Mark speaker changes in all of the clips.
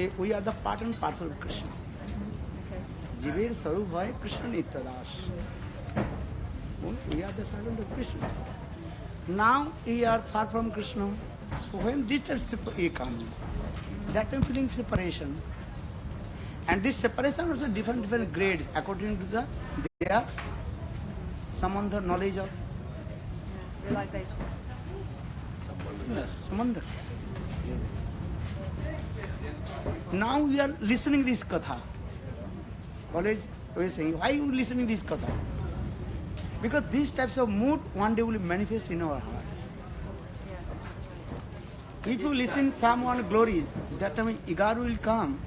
Speaker 1: say we are the part and parcel of Krishna. Jiver Sarup Bhai Krishna Nityadas. We are the servant of Krishna. Now we are far from Krishna. So when this comes, that time feeling separation. And this separation also different grades according to their samandha knowledge of
Speaker 2: realization.
Speaker 1: Yes, samandha. Now we are listening this katha. Always we are saying, why are you listening this katha? Because these types of mood one day will manifest in our heart.
Speaker 2: Yeah, that's right.
Speaker 1: If you listen someone glories, that time Igar will come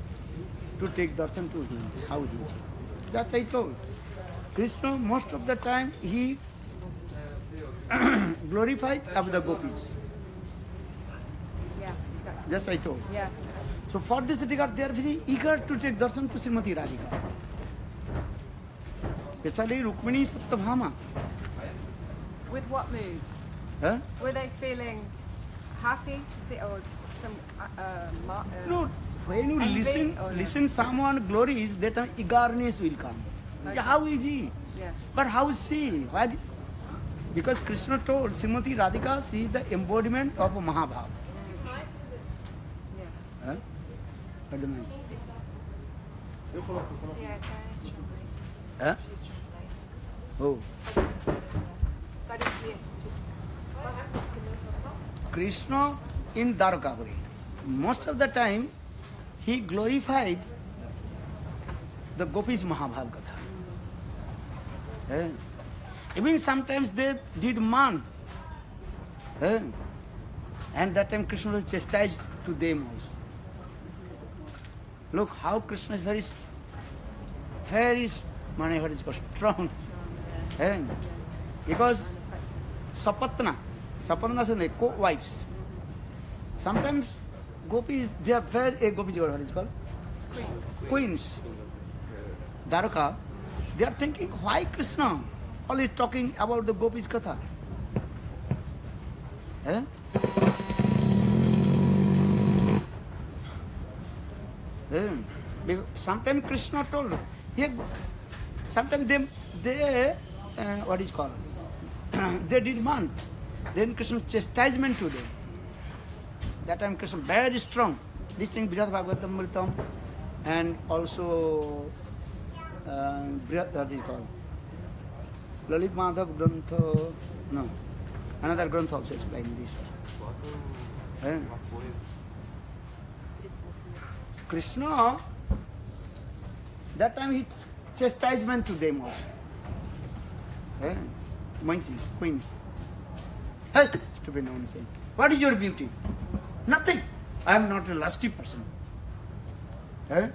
Speaker 1: to take darshan to him, how he is. That I told. Krishna most of the time he glorified of the gopis.
Speaker 2: Yeah, exactly.
Speaker 1: Just I told.
Speaker 2: Yeah.
Speaker 1: So for this regard, they are very eager to take darshan to Srimati Radhika. Especially Rukmini Satyabhama.
Speaker 2: With what mood?
Speaker 1: Huh?
Speaker 2: Were they feeling happy to see, or some
Speaker 1: No, when you
Speaker 2: envy or no?
Speaker 1: listen someone glories, that time eagerness will come.
Speaker 2: Okay.
Speaker 1: How is he?
Speaker 2: Yeah.
Speaker 1: But how is she? Why? Because Krishna told Srimati Radhika, she is the embodiment of Mahabhav.
Speaker 2: Yeah.
Speaker 1: Huh? What do you mean?
Speaker 3: Yeah,
Speaker 1: Huh? Oh.
Speaker 3: but yes,
Speaker 1: Krishna in Dwarkapuri, most of the time he glorified the Gopis Mahabhav Katha. Eh? Even sometimes they did man. Eh? And that time Krishna was chastised to them also. Look how Krishna is very what is called strong. Eh? Because Sapatna are co-wives. Sometimes gopis, they are very, gopis, what is called? Queens. Dwarka, they are thinking, why Krishna always talking about the gopis katha? Eh? Sometimes Krishna told, sometimes they what is called? They did man. Then Krishna chastisement to them. That time Krishna very strong. This thing Brihad Bhagavatam Mritam and also what is called? Lalit Madhav Grantha, no, another Grantha also explained this way. Eh? Krishna, that time he chastisement to them also. Eh? Menses, queens. Hey, stupid nonsense. What is your beauty? Nothing. I am not a lusty person. Eh?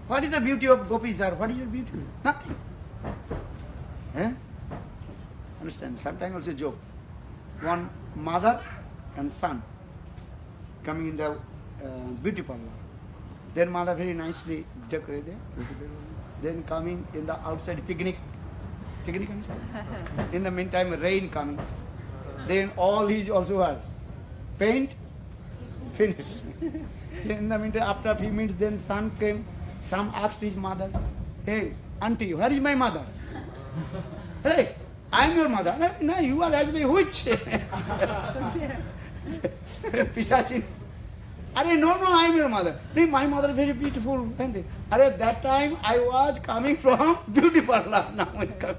Speaker 1: What is the beauty of gopis? What is your beauty? Nothing. Eh? Understand? Sometimes also joke. One mother and son coming in the beauty parlor. Then mother very nicely decorated. Then coming in the outside picnic. Picnic, understand? In the meantime, rain coming. Then all is also what? Paint, finished. In the meantime, after a few minutes, then son came. Son asked his mother, hey, auntie, where is my mother? Hey, I am your mother. No, you are actually which? Pisachin. No, I am your mother. My mother is very beautiful. At that time, I was coming from beauty parlor. Now it comes.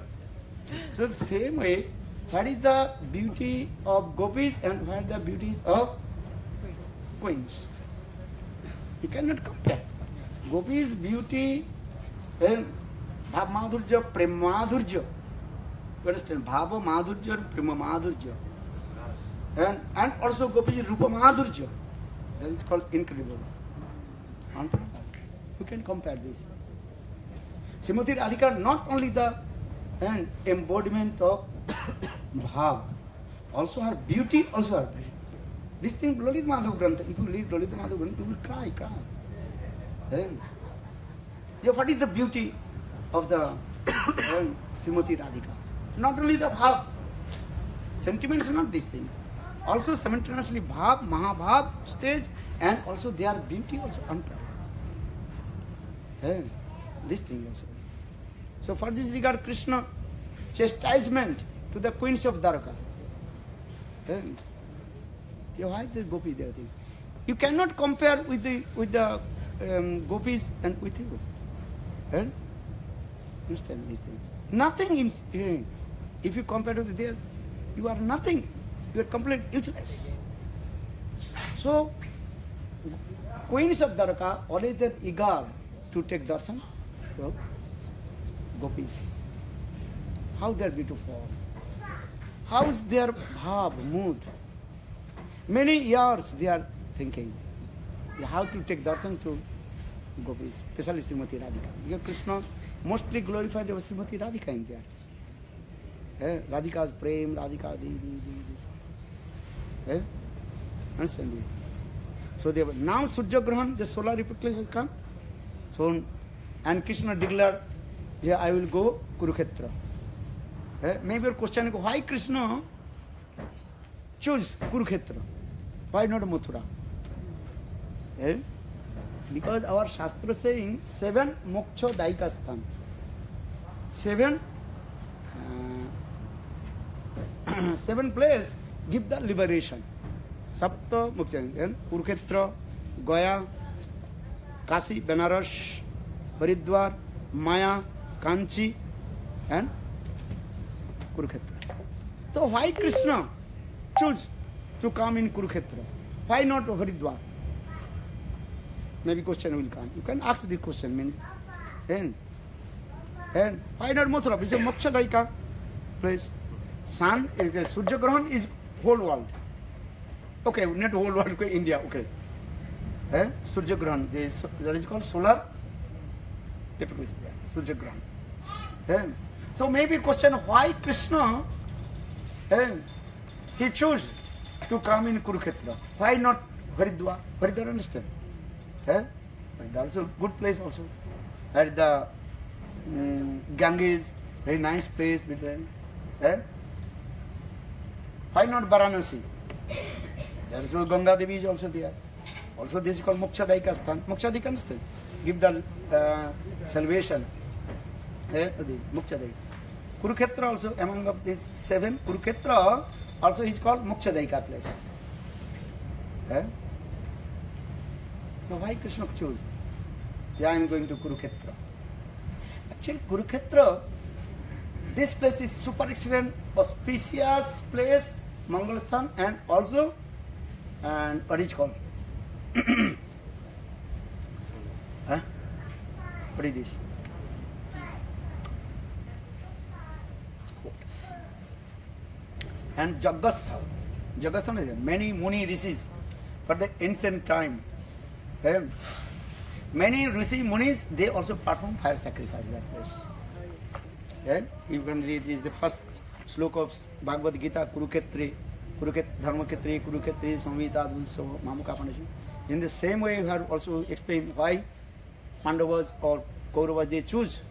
Speaker 1: So the same way, what is the beauty of gopis and what is the beauty of queens? You cannot compare. Gopis' beauty and Bhava Madhurya, Prema Madhurya. You understand? Bhava Madhurya and Prema Madhurya. And also Gopis' Rupa Madhurya. That is called incredible. You can compare this. Srimati Radhika not only the embodiment of Bhav, also her beauty, also her beauty. This thing, Lalit Madhav Grantha, if you read Lalit Madhav Grantha, you will cry. What is the beauty of the Srimati Radhika? Not only the Bhav. Sentiments are not these things. also simultaneously Bhav, Mahabhav stage, and also their beauty also unparalleled. This thing also. So for this regard, Krishna chastisement to the queens of Dwarka. And why the gopi there? You cannot compare with the gopis and with you. And understand these things. Nothing in if you compare to there, you are nothing. You are completely useless. So queens of Dwarka always they're eager to take darshan. So gopis, how they are beautiful. How is their bhav, mood? Many years they are thinking how to take darshan to gopis, especially Srimati Radhika. Because Krishna mostly glorified over Srimati Radhika in there. Radhika's prem, Radhika, understand it? So they were, now Surya Grahan, the solar eclipse has come. So, and Krishna declared, yeah, I will go Kurukshetra. Maybe your question is, why Krishna choose Kurukshetra? Why not Mathura? Because our Shastra saying 7 moksha daika sthan. 7 place give the liberation. Sapta moksha. Kurukshetra, Gaya, Kashi, Benaras, Haridwar, Maya, Kanchi, and Kurukshetra. So why Krishna choose to come in Kurukshetra? Why not Haridwar? Maybe question will come. You can ask this question. And why not Mathura? It's a moksha daika place. Sun, Surya Grahan is whole world. Okay, not whole world, India. Okay. Surya Grahan, that is called solar eclipse. Surya Grahan. So maybe question why Krishna he chose to come in Kurukshetra. Why not Haridwar? Haridwar, understand? Haridwar also good place also. At the Ganges, very nice place. Why not Varanasi? There is also Ganga Devi is also there. Also this is called Moksha Daika Sthan. Moksha Daika understand? Give the salvation. Moksha Daika. Kurukshetra also among of these 7. Kurukshetra also is called Moksha Daika place. So why Krishna chose? Yeah, I am going to Kurukshetra. Actually Kurukshetra, this place is super excellent, auspicious place, Mangalasthan, and also what is called? What is this? And Jagastha. Jagastha is many Muni rishis for the ancient time. Many rishi Munis, they also perform fire sacrifice that place. Even this is the first sloka of Bhagavad Gita, Kurukshetra, Dharmakhetre, Kurukshetre, Samvita, Dulso, Mamuka Pandasya. In the same way, you have also explained why Pandavas or Kauravas, they choose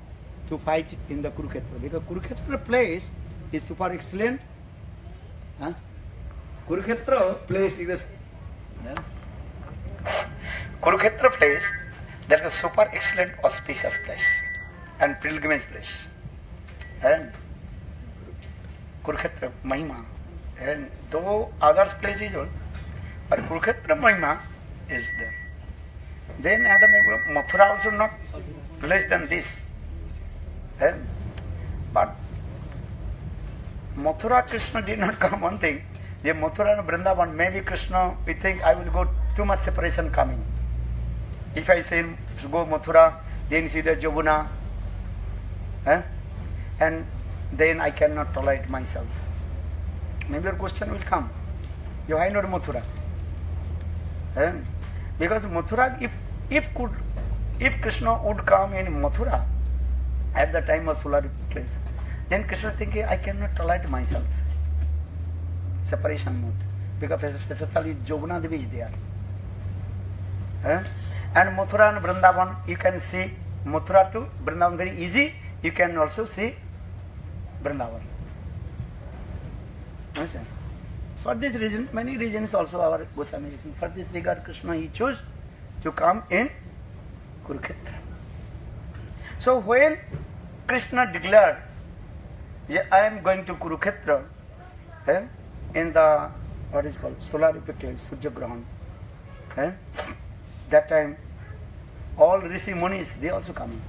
Speaker 1: to fight in the Kurukshetra. Because Kurukshetra place is super excellent. Kurukshetra place is Kurukshetra place, that is a super excellent auspicious place and pilgrimage place. And Kurukshetra Mahima. And though others places, but Kurukshetra Mahima is there. Then Mathura also not less than this. But Mathura Krishna did not come one thing. The Mathura and Vrindavan, maybe Krishna, we think I will go too much separation coming. If I say go Mathura, then see the Jabuna, and then I cannot tolerate myself. Maybe your question will come. Why not Mathura? Because Mathura, if Krishna would come in Mathura at the time of solar eclipse, then Krishna thinking I cannot tolerate myself. Separation mode. Because especially Joguna Devi is there. And Mathura and Vrindavan, you can see Mathura to Vrindavan very easy. You can also see Vrindavan. Understand? For this reason, many reasons also our Goswami is saying, for this regard Krishna he chose to come in Kurukshetra. So when Krishna declared, yeah, I am going to Kurukshetra, in the, what is called, solar eclipse, Surya Grahan, that time all Rishi Munis, they also coming.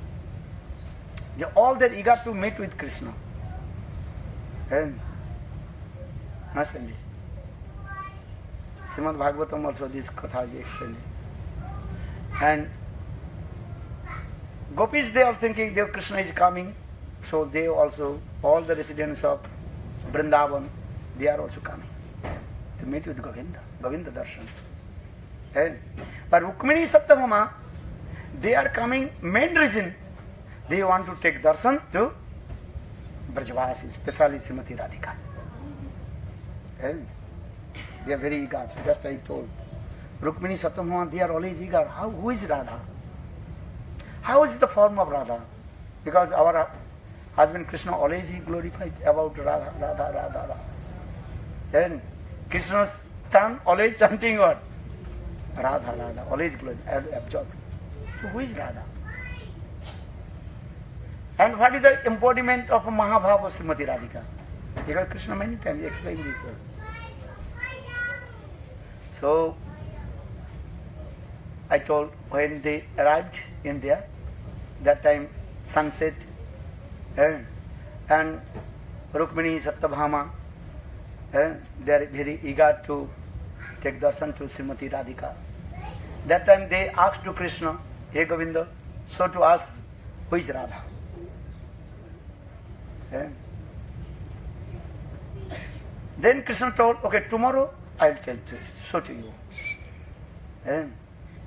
Speaker 1: They all they're eager to meet with Krishna. Understand? Srimad Bhagavatam also this katha is explained. And gopis, they are thinking that Krishna is coming, so they also, all the residents of Vrindavan, they are also coming to meet with Govinda, Govinda Darshan. But Rukmini Saptabhama, they are coming, main reason, they want to take darshan to Brajavasi, especially Srimati Radhika. They are very eager, just I told. Rukmini Saptabhama, they are always eager. Who is Radha? How is the form of Radha? Because our husband Krishna always he glorified about Radha, Radha, Radha, Radha. Then Krishna's tongue always chanting what? Radha, Radha, always absorbed. So who is Radha? And what is the embodiment of a Mahabhava of Srimati Radhika? Because Krishna many times explained this. So I told when they arrived in there, that time sunset, and Rukmini Sattabhama, they are very eager to take darshan to Srimati Radhika. That time they asked to Krishna, Hey Govinda, show to us who is Radha. Then Krishna told, okay, tomorrow I'll show to you. And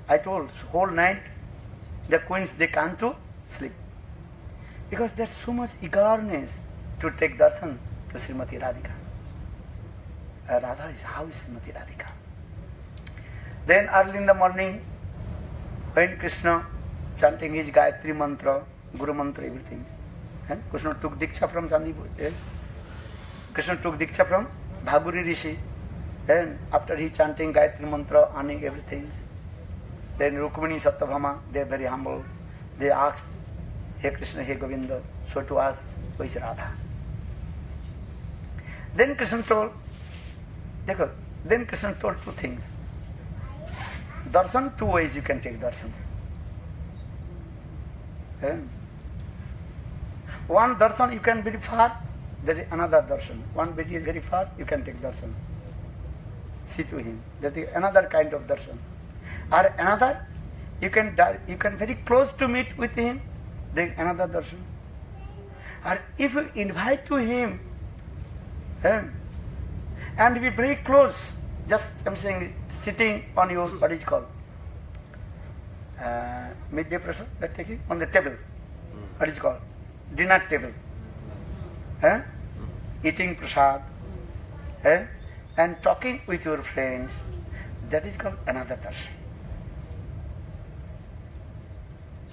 Speaker 1: I told, whole night the queens, they can't to sleep. Because there's so much eagerness to take darshan to Srimati Radhika. Radha is, how is Srimati Radhika? Then early in the morning, when Krishna chanting his Gayatri mantra, Guru mantra, everything, and Krishna took Diksha from Sandipur. Krishna took Diksha from Bhaguri Rishi. Then after he chanting Gayatri mantra, earning everything, then Rukmini Sattabhama, they are very humble. They asked, Hey Krishna, Hey Govinda, show to us who is Radha. Then Krishna told, then Krishna told two things. Darshan, two ways you can take darshan. One darshan you can very far, there is another darshan. One very far, you can take darshan. See to him. That is another kind of darshan. Or another, you can very close to meet with him, then another darshan. Or if you invite to him, and be very close, just I'm saying sitting on your, what is called, midday prasad, that taking on the table, what is called, dinner table, eating prasad, and talking with your friends, that is called another darshan.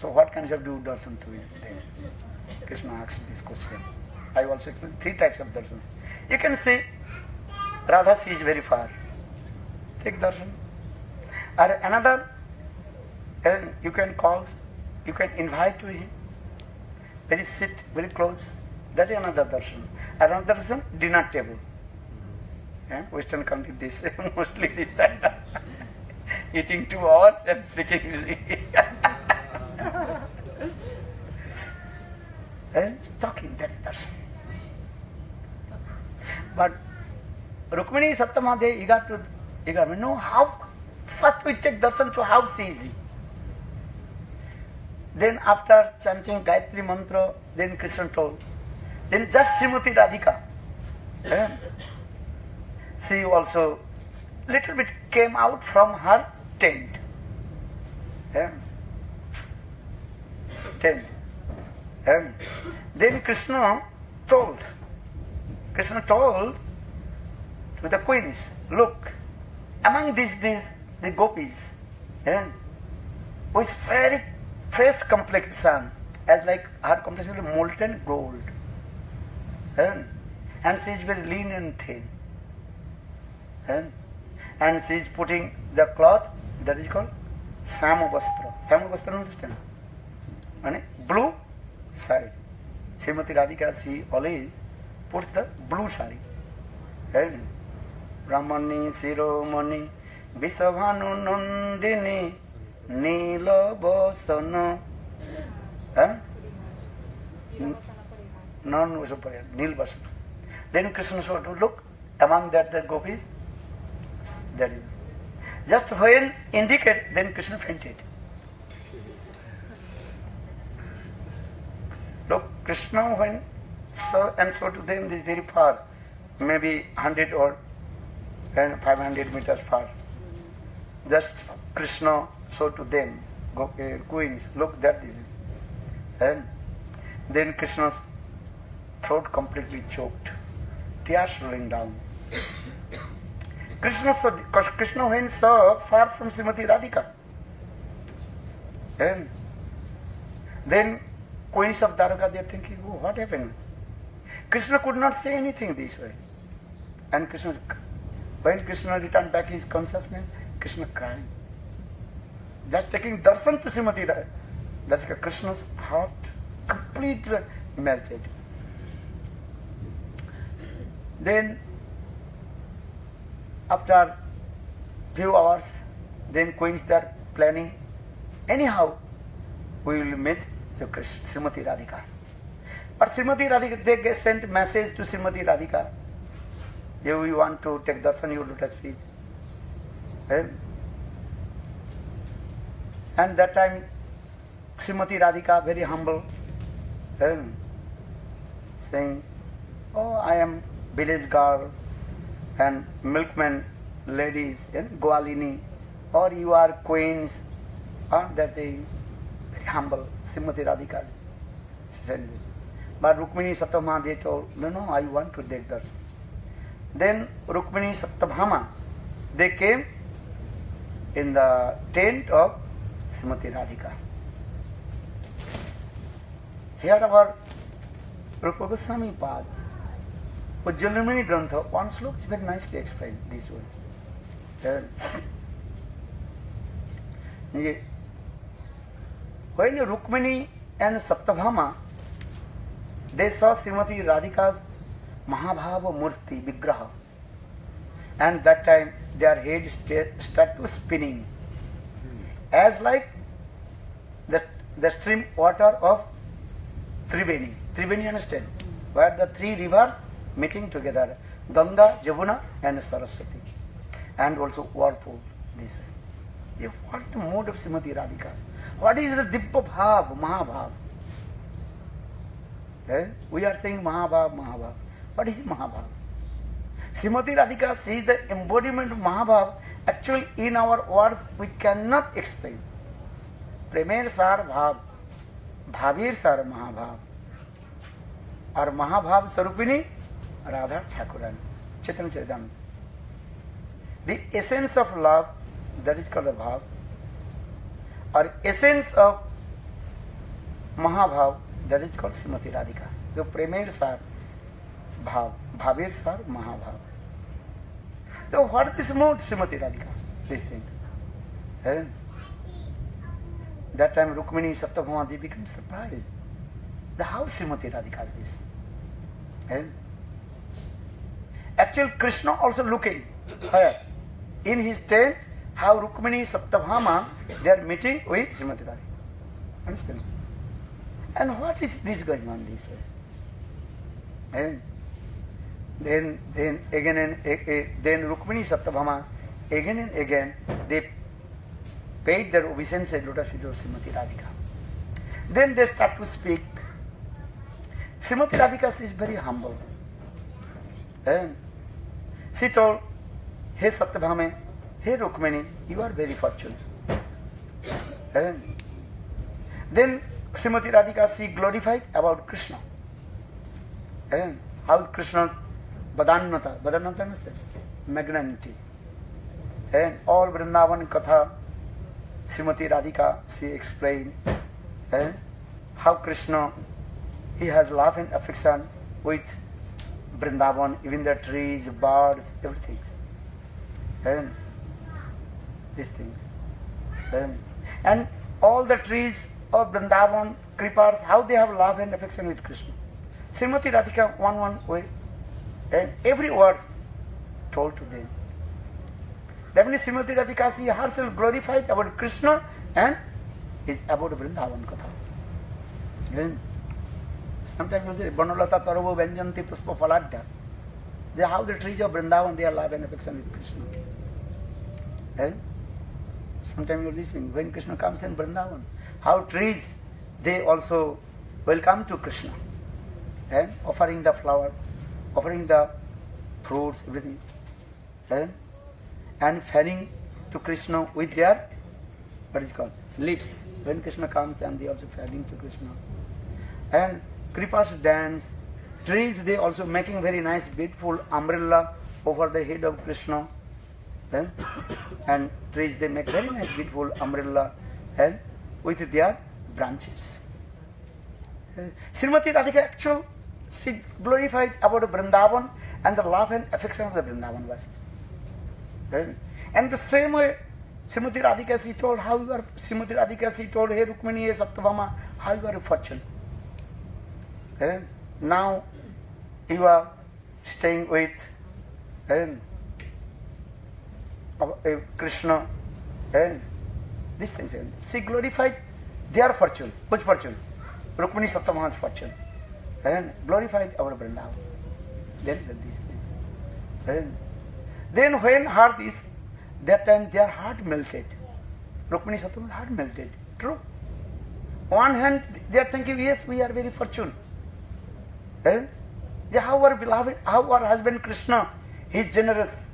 Speaker 1: So what can you do darshan to him then? Krishna asked this question. I also explained three types of darshan. You can say, Radha, she is very far. Take darshan. Or another, and you can call, you can invite to him. Very sit, very close. That is another darshan. Another darshan, dinner table. Western country, this mostly this time. Eating 2 hours and speaking music. And talking, that darshan. But Rukmini Sattama, they eager to know how, first we take darshan to how she is. Then after chanting Gayatri mantra, then Krishna told, then just Srimati Radhika, she also little bit came out from her tent. Then Krishna told to the queens, look, among these the gopis, with very fresh complexion, as like her complexion is molten gold, and she is very lean and thin. And she is putting the cloth that is called Samavastra. Samavastra, understand? And blue sari. Srimati Radhika, she always puts the blue sari. Ramani Siromani Visavanu Nandini Nila Vasana. Non-Vasapariya, Nil Vasana. Then Krishna said to look among that the gopis. That is. Just when indicate, then Krishna fainted. Look, Krishna when saw and saw to them is very far, maybe 100 or 500 meters far. Just Krishna saw to them, queens, look that is. And then Krishna's throat completely choked, tears rolling down. Krishna when saw far from Srimati Radhika. And then queens of Dwaraka, they are thinking, oh, what happened? Krishna could not say anything this way. And when Krishna returned back his consciousness, Krishna crying. Just taking darshan to Srimati Radhika. That's Krishna's heart completely melted. Then after few hours, then queens they are planning. Anyhow, we will meet to Krishna, Srimati Radhika. But Srimati Radhika, they sent message to Srimati Radhika. If we want to take darshan, you lotus feet. And that time, Srimati Radhika, very humble, saying, oh, I am village girl and milkman ladies, Goalini, or you are queens, that they very humble, Srimati Radhika. She said, but Rukmini Satyabhama, they told, no, I want to take darshan. Then Rukmini Satyabhama, they came in the tent of Srimati Radhika. Here our Rupa Goswami Pad, Ujjalamani Grantha, one slok is very nicely explained this way. When Rukmini and Satyabhama, they saw Srimati Radhika's Mahabhava Murti, Vigraha, and that time their head started spinning, as like the stream water of Triveni. Triveni, understand? Where the three rivers meeting together, Ganga, Jamuna and Saraswati, and also Whirlpool. This way. What is the mood of Srimati Radhika? What is the Dibba Bhav, Mahabhav? We are saying Mahabhav, Mahabhav. What is Mahabhav? Srimati Radhika sees the embodiment of Mahabhav. Actually, in our words, we cannot explain. Premer Sar Bhav, Bhavir Sar Mahabhav. Or Mahabhav Sarupini, Radha Thakurani, Chaitanya Charitamrita. The essence of love, that is called the Bhav, or essence of Mahabhav, that is called Srimati Radhika. The Premer Sar Bhav, Bhavir Sar Mahabhav. So what is this mode, Srimati Radhika? This thing. That time Rukmini Satyabhama, they became surprised. How Srimati Radhika is this? Actually, Krishna also looking in his tent, how Rukmini Satyabhama, they are meeting with Srimati Radhika. Understand? And what is this going on this way? Then again and then Rukmini Satyabhama, again and again, they paid their obeisance at lotus feet of Srimati Radhika. Then they start to speak. Srimati Radhika is very humble. And she told, hey Satyabhama, hey Rukmini, you are very fortunate. And then Srimati Radhika, she glorified about Krishna. And how Krishna's Badannata, Badannata understand? Magnanimity. And all Vrindavan Katha, Srimati Radhika, she explained how Krishna, he has love and affection with Vrindavan, even the trees, birds, everything. And these things. And all the trees of Vrindavan, Kripars, how they have love and affection with Krishna. Srimati Radhika, one way, and every word told to them. That means Srimati Radhika, she herself glorified about Krishna and is about Vrindavan Katha. And sometimes you say, Banulata Taravo Venjanti Puspa Faladya. They have the trees of Vrindavan, they are love and affection with Krishna. And sometimes you are listening, when Krishna comes in Vrindavan, how trees, they also will come to Krishna. And offering the flowers, offering the fruits, everything. And fanning to Krishna with their, what is it called, lips. When Krishna comes and they also fanning to Krishna. And Kripas dance. Trees, they also making very nice, beautiful umbrella over the head of Krishna. And trees, they make very nice, beautiful umbrella and with their branches. Srimati Radhika actually, she glorified about Vrindavan and the love and affection of the Vrindavan Vasis. And the same way, Srimati Radhika, she told how you are, Srimati Radhika, she told, hey Rukmini, hey Satyabhama, how you are fortunate. Now you are staying with Krishna and these things. She glorified their fortune. Which fortune? Rukmini Satyabhama's fortune. And glorified our Vrindavan. Then these things. Then when heard this, that time their heart melted. Rukmini Satyabhama's heart melted. True. One hand they are thinking, yes, we are very fortunate. How our beloved, how our husband Krishna, he is generous.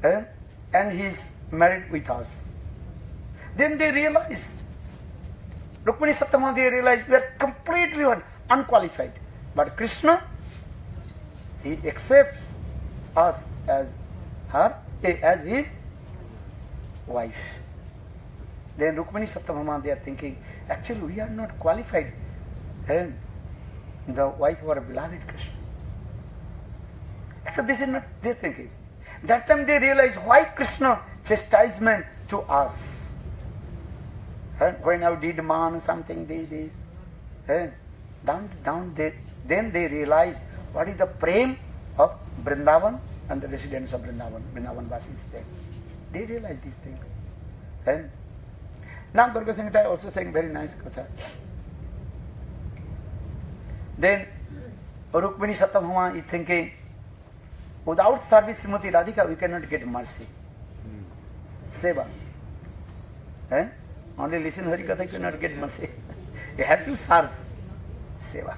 Speaker 1: And he is married with us. Then they realized, Rukmini Satyabhama, they realized we are completely unqualified. But Krishna, he accepts us as his wife. Then Rukmini Satyabhama, they are thinking, actually we are not qualified. And the wife of our beloved Krishna. So this is not their thinking. That time they realize why Krishna chastisement to us. When I did man something, this. Then they realize what is the prem of Vrindavan and the residents of Vrindavan, Vrindavan Vasis prem. They realize these things. Now Durga Samhita also saying very nice katha. Then Rukmini Satyabhama is thinking, without service Srimati Radhika, we cannot get mercy. Seva. Only listen Harikatha, you cannot get mercy. You have to serve. Seva.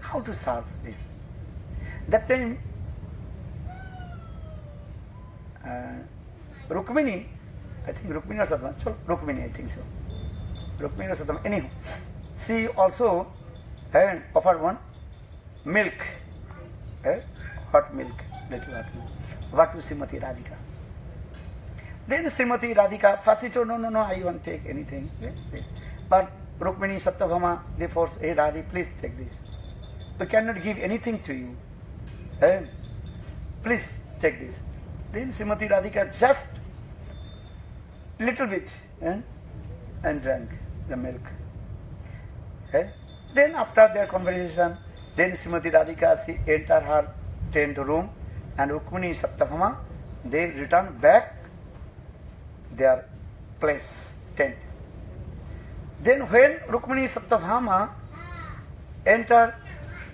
Speaker 1: How to serve this? That time, Rukmini, I think Rukmini or Satyabhama, Rukmini, I think so. Rukmini or Satyabhama, anyhow. She also offered one milk, hot milk, little hot milk. What to Srimati Radhika? Then Srimati Radhika, first she told, no, I won't take anything. But Rukmini Satyabhama, they forced, hey Radhi, please take this. We cannot give anything to you. Please take this. Then Srimati Radhika just little bit and drank the milk. Then after their conversation, then Srimati Radhika, she entered her tent room and Rukmini Satyabhama, they returned back their place, tent. Then when Rukmini Satyabhama entered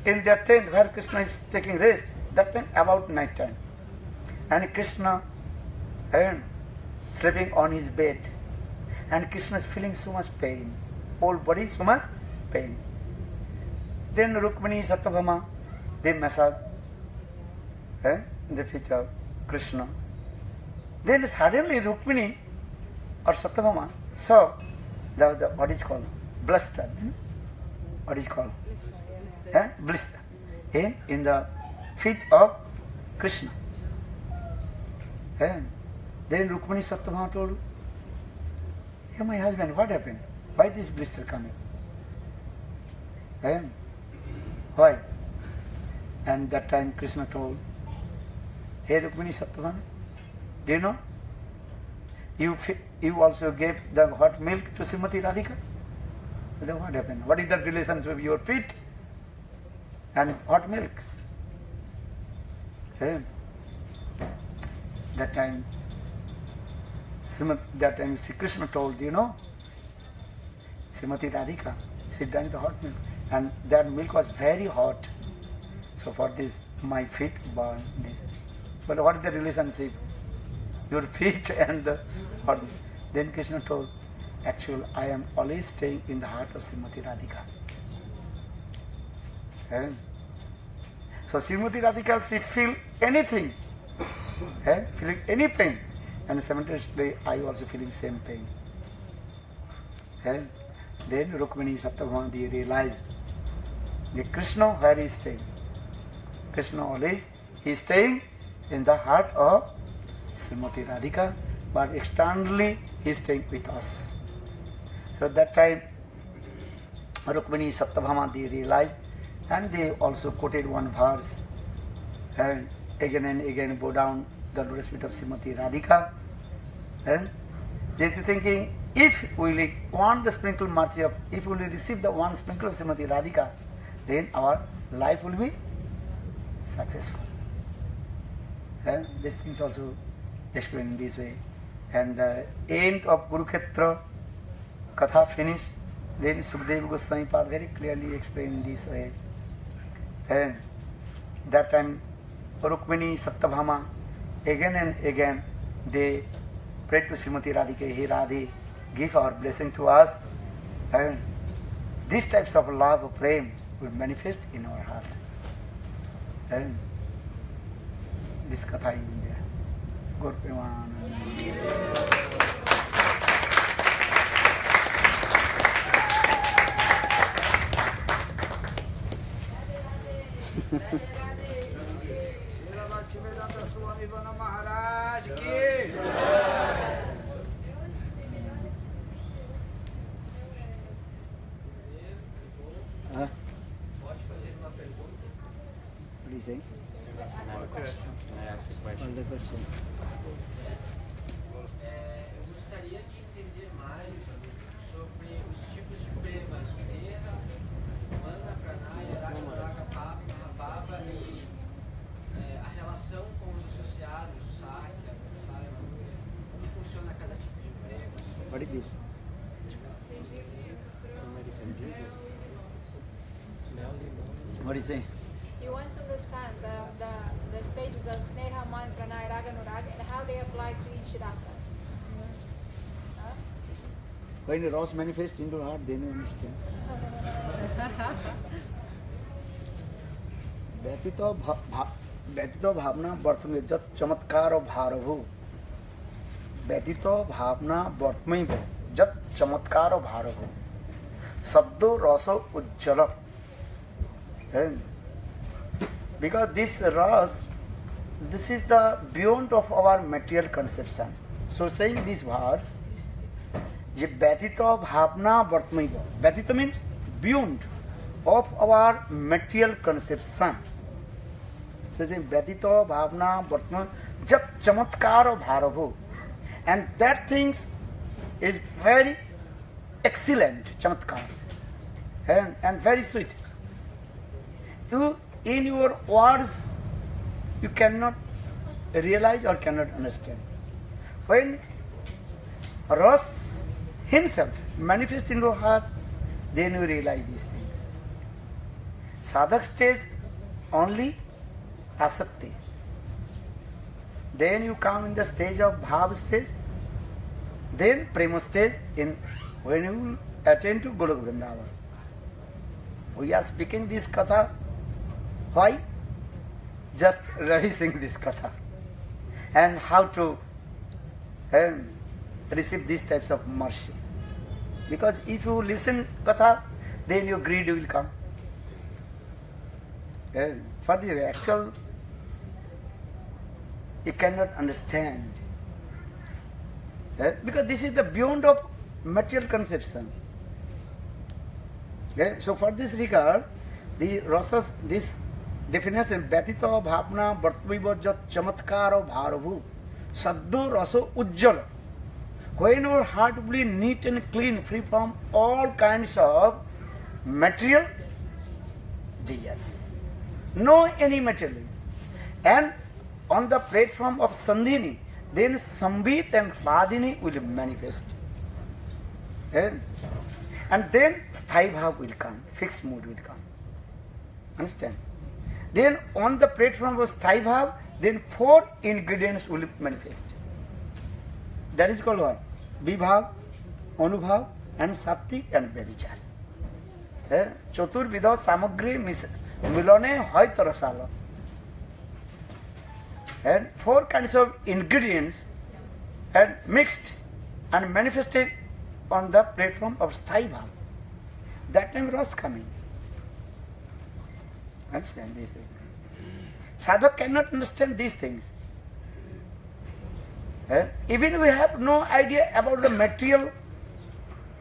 Speaker 1: in their tent where Krishna is taking rest, that time about night time. And Krishna sleeping on his bed. And Krishna is feeling so much pain. Whole body so much pain. Then Rukmini Satyabhama, they massage the feet of Krishna. Then suddenly Rukmini or Satyabhama saw the what is called blister. What is called? Blister. In the feet of Krishna. Then Rukmini Satyabhama told, hey my husband, what happened? Why this blister coming? Why? And that time Krishna told, Hey Rukmini Satyabhama, do you know? You also gave the hot milk to Srimati Radhika. Then what happened? What is the relationship with your feet and hot milk? Hey. That time Sri Krishna told, you know, Srimati Radhika, she drank the hot milk, and that milk was very hot. So for this, my feet burned this. But what is the relationship? Your feet and the hot milk. Then Krishna told, actually, I am always staying in the heart of Srimati Radhika. So Srimati Radhika, she feel anything, feeling any pain, and simultaneously I also feeling same pain. Then Rukmini Satyabhama realized that Krishna, where he is staying? Krishna always, he is staying in the heart of Srimati Radhika, but externally he is staying with us. So at that time, Rukmini Satyabhama realized, and they also quoted one verse, and again bow down the lotus feet of Srimati Radhika. And they are thinking, if we want the sprinkle mercy of, if we receive the one sprinkle of Srimati Radhika, then our life will be successful. And these things also explained in this way. And the end of Kurukshetra Katha finished. Then Sukadeva Goswami Pad very clearly explained in this way. And that time Rukmini Satyabhama again and again they prayed to Srimati Radhika, Hey Radhe, give our blessing to us. And these types of love of prem will manifest in our heart. And this katha in India. Gaur Premanand. महाराज की What do you say?
Speaker 4: I ask a question.
Speaker 1: The question.
Speaker 4: Eu gostaria de entender mais sobre os tipos de premas, Neha, Mana, Pranaya, Raga, Raga, Papa, Mahabhava e a relação com os associados, Sakya, Saima, como funciona cada tipo de prema.
Speaker 1: What is this? What do you say?
Speaker 3: He wants to understand the stages of Sneha, Man, Pranaya, Raga, Nuraga and how they apply to each rasa. Huh?
Speaker 1: When the rasa manifests into heart, then you understand. व्यतीत भावना worth में जत चमत्कार और भारभु व्यतीत भावना worth में जत चमत्कार और भारभु शब्दो रस उज्जवल because this ras, this is the beyond of our material conception. So saying these words, je vyatita bhavna vartmaiva. Vyatita means beyond of our material conception. So saying vyatita bhavna vartmaiva jat chamatkara bharabhu. And that things is very excellent, chamatkar, and very sweet. You, in your words, you cannot realize or cannot understand. When Ras himself manifests in your heart, then you realize these things. Sadhak stage only asakti. Then you come in the stage of bhav stage, then prema stage in when you attain to Golok Vrindavan. We are speaking this katha. Why? Just relishing this katha and how to receive these types of mercy. Because if you listen katha, then your greed will come. For the actual, you cannot understand. Because this is the beyond of material conception. So for this regard, the rasas, this Definition, Betito Bhavna Bhartviboja Chamatkaro Bharavu Saddo Raso Ujjala. When our heart will be neat and clean, free from all kinds of material desires. No any material. And on the platform of Sandhini, then Sambit and Hladini will manifest. And then Sthai Bhav will come, fixed mood will come. Understand? Then on the platform of Sthai Bhav, then 4 ingredients will manifest. That is called what? Vibhav, Anubhav, and Sattik and Bevichar. Chaturvidha samagri milone hoy tarasala. And 4 kinds of ingredients and mixed and manifested on the platform of Sthai Bhav. That time Ras coming. Understand these things. Sadhak cannot understand these things. Even we have no idea about the material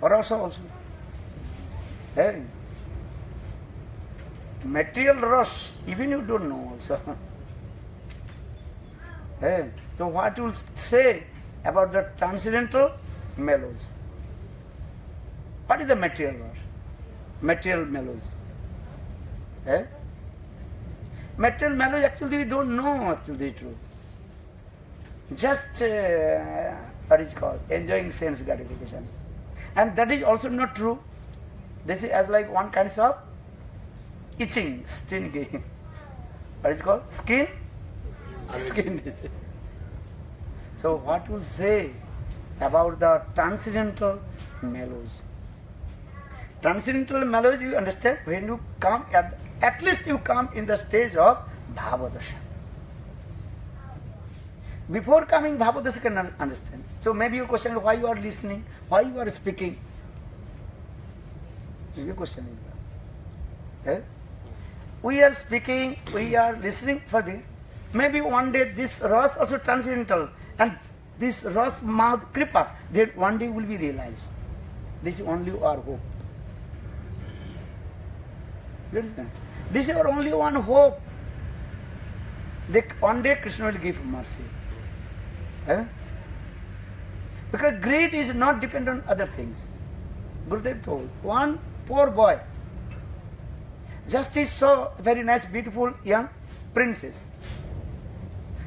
Speaker 1: rasa also. Material rasa, even you don't know also. So what you will say about the transcendental mellows? What is the material rasa? Material mellows. Material mellows actually we don't know actually the truth. Just what is called enjoying sense gratification, and that is also not true. This is as like one kind of itching, stinging. What is called skin? So what you say about the transcendental mellows? Transcendental mellows you understand when you come at least you come in the stage of Bhavadasha. Before coming Bhavadasha can understand. So maybe your question is why you are listening, why you are speaking. Maybe your question is we are speaking, we are listening for this. Maybe one day this Ras also transcendental and this Ras Mad Kripa, then one day will be realized. This is only our hope. You understand? This is our only one hope. One day Krishna will give mercy. Because greed is not dependent on other things. Gurudev told, one poor boy just he saw a very nice, beautiful young princess.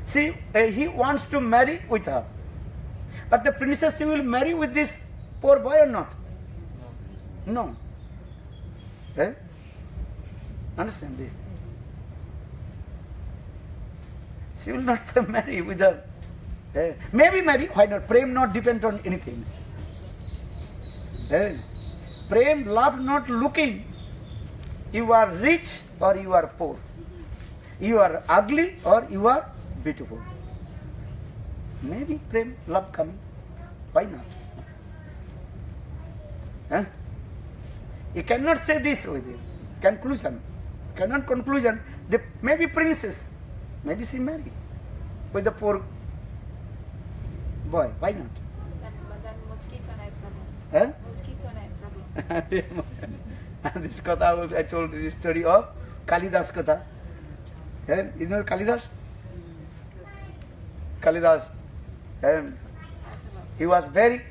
Speaker 1: See, he wants to marry with her. But the princess, she will marry with this poor boy or not? No. Understand this? She will not marry with her. Maybe marry, why not? Prem not depend on anything. Prem, love not looking. You are rich or you are poor. You are ugly or you are beautiful. Maybe prem, love coming. Why not? You cannot say this with you. Conclusion. Cannot conclusion. The maybe princess. Maybe she married with the poor boy. Why not?
Speaker 3: But then mosquito night problem. Mosquito night problem.
Speaker 1: This katha was, I told you the story of Kalidas katha. You know Kalidas? Kalidas. He was very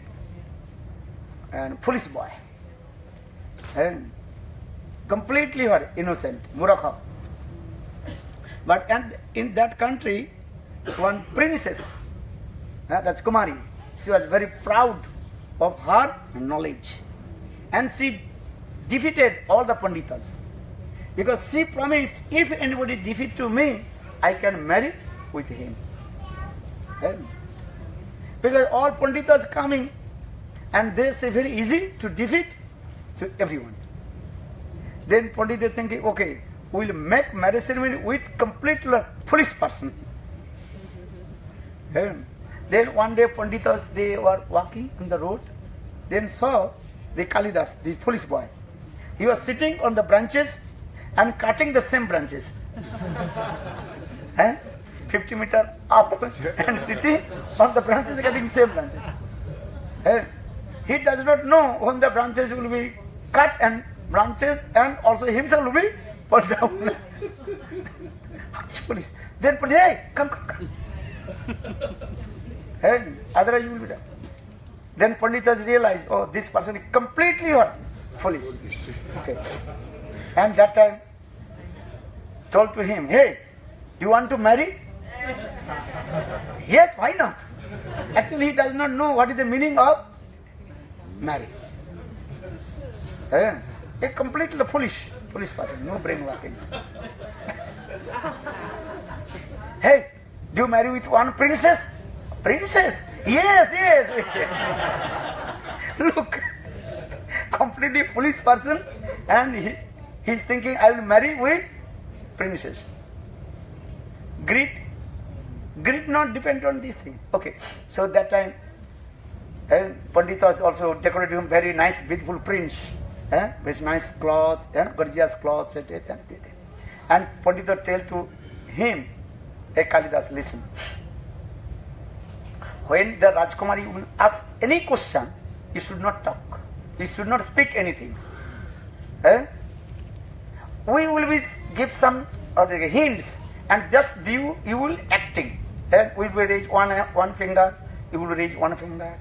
Speaker 1: foolish boy. Completely innocent, Murakha. But in that country, one princess, that's Kumari, she was very proud of her knowledge. And she defeated all the Panditas. Because she promised, if anybody defeat to me, I can marry with him. Because all Panditas coming, and they say very easy to defeat to everyone. Then Pandita thinking, okay, we'll make marriage ceremony with completely foolish person. Then one day Panditas, they were walking on the road, then saw the Kalidas, the foolish boy. He was sitting on the branches and cutting the same branches. 50 meters up and sitting on the branches cutting same branches. He does not know when the branches will be cut and branches and also himself will be put down. police. Then Pandit, hey, come. Hey, otherwise you will be done. Then Panditas realized, oh, this person is completely what? Foolish. Okay. And that time, told to him, hey, you want to marry? Yes, why not? Actually, he does not know what is the meaning of marriage. A completely foolish person, no brain working. Hey, do you marry with one princess? Princess? Yes. Look, completely foolish person, and he's thinking, I will marry with princess. Greed not depend on these things. Okay, so that time, Panditas also decorated him very nice, beautiful prince, with nice cloth, gorgeous clothes, etc. And Pandita tell to him, hey Kalidas, listen. When the Rajkumari will ask any question, you should not talk. You should not speak anything. We will give some hints, and just you will acting. Then we will raise one finger, you will raise one finger.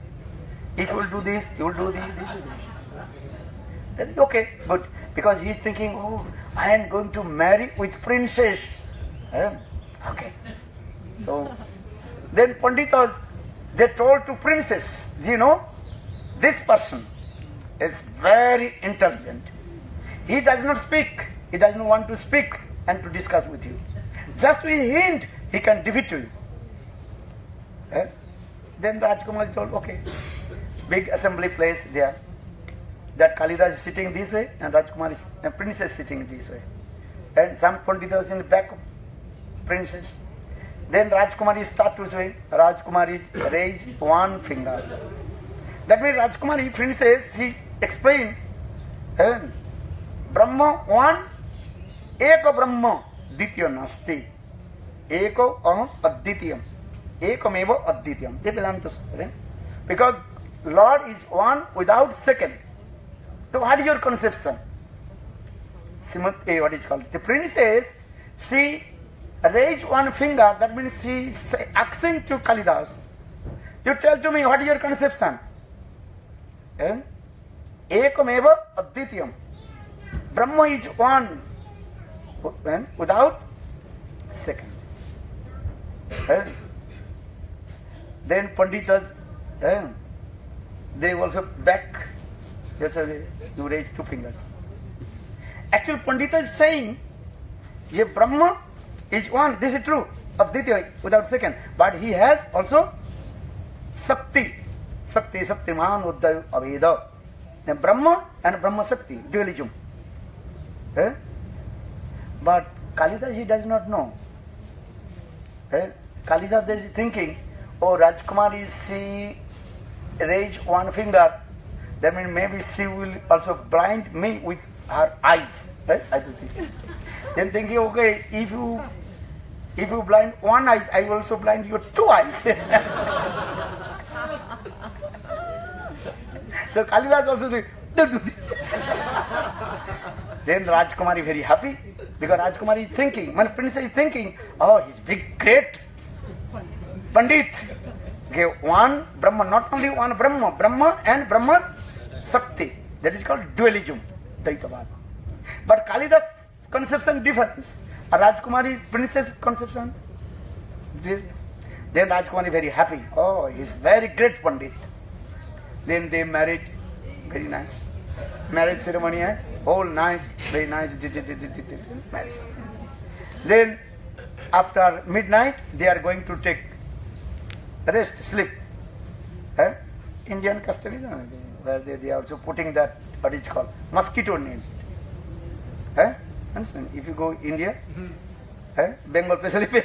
Speaker 1: If you will do this, you will do this. Then okay, good. Because he is thinking, oh, I am going to marry with princess. Okay. So then Panditas, they told to princess, this person is very intelligent. He does not speak. He does not want to speak and to discuss with you. Just with a hint, he can defeat you. Then Rajkumari told, okay. Big assembly place there. That Kalidas is sitting this way and Rajkumari and princess sitting this way. And some Panditas in the back of princess. Then Rajkumari start to say, Rajkumari raise one finger. That means Rajkumari princess, she explained, Brahma one, Eko Brahma, Ditya Nasti. Eko Aham Aditiyam. Ekameva Aditiyam. They belong to Supreme. Because Lord is one without second. So what is your conception? What is called? The princess, she raised one finger, that means she is asking to Kalidas, you tell to me what is your conception? Ekameva Aditiyam. Brahma is one without second. Then Panditas, they also back, they say, you raise two fingers. Actually, Pandita is saying, ye Brahma is one, this is true, Aditya without second, but he has also Sakti, Saktiman, Uddhayu, Aveda. Then Brahma and Brahma Sakti, dualism. But Kalidas, he does not know. Kalidas is thinking, oh, Rajkumari, she raised one finger, that means maybe she will also blind me with her eyes. Right? I do think. Then thinking, okay, if you blind one eye, I will also blind your two eyes. So Kalidas also did. Don't do this. Then Rajkumari very happy, because Rajkumari is thinking, my princess is thinking, oh, he's big, great Pandit. Gave one Brahma, not only one Brahma, Brahma and Brahma's Sakti. That is called dualism, Daitavad. But Kalidas conception difference. Rajkumari princess conception. Then Rajkumari very happy. Oh, he's very great Pandit. Then they married, very nice. Marriage ceremony, whole night, very nice. Marriage. Then after midnight, they are going to take rest, sleep. Indian custom, where they are also putting that, what is called, mosquito net. Understand? If you go India, Bengal especially,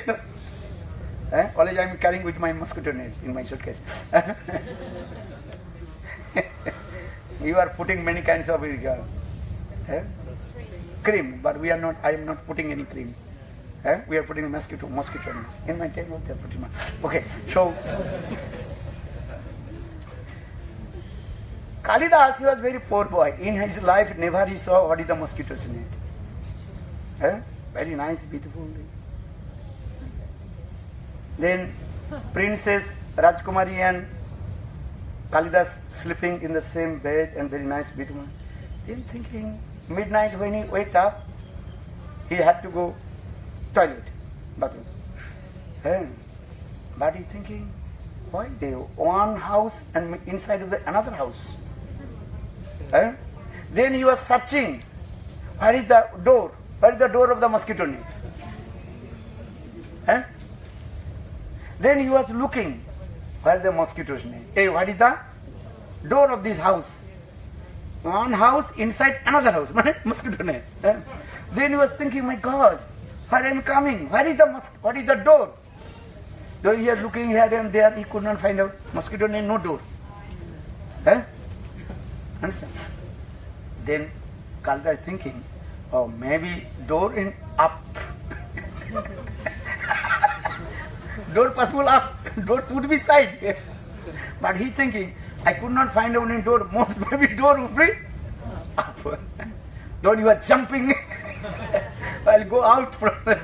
Speaker 1: always I am carrying with my mosquito net in my suitcase. You are putting many kinds of cream, but we are not. I am not putting any cream. We are putting mosquito net. In my table, they are putting. Okay, so Kalidas, he was very poor boy. In his life, never he saw what is the mosquito's net. Very nice, beautiful. Then Princess Rajkumari and Kalidas sleeping in the same bed and very nice, beautiful. Then thinking, midnight when he waked up, he had to go toilet, bathroom. But he thinking, why they one house and inside of the another house? Then he was searching, where is the door? Where is the door of the mosquito net? Then he was looking, where the mosquito net? Hey, what is the door of this house? One house inside another house, mosquito net. Then he was thinking, my God, where am I coming? Where is what is the door? Though he was looking here and there, he could not find out. Mosquito net, no door. Understand? Then Kalidas is thinking, oh, maybe door in up. Door possible up. Door should be side. But he thinking, I could not find out any door. Most maybe door would be up. Then you are jumping. I'll go out from there.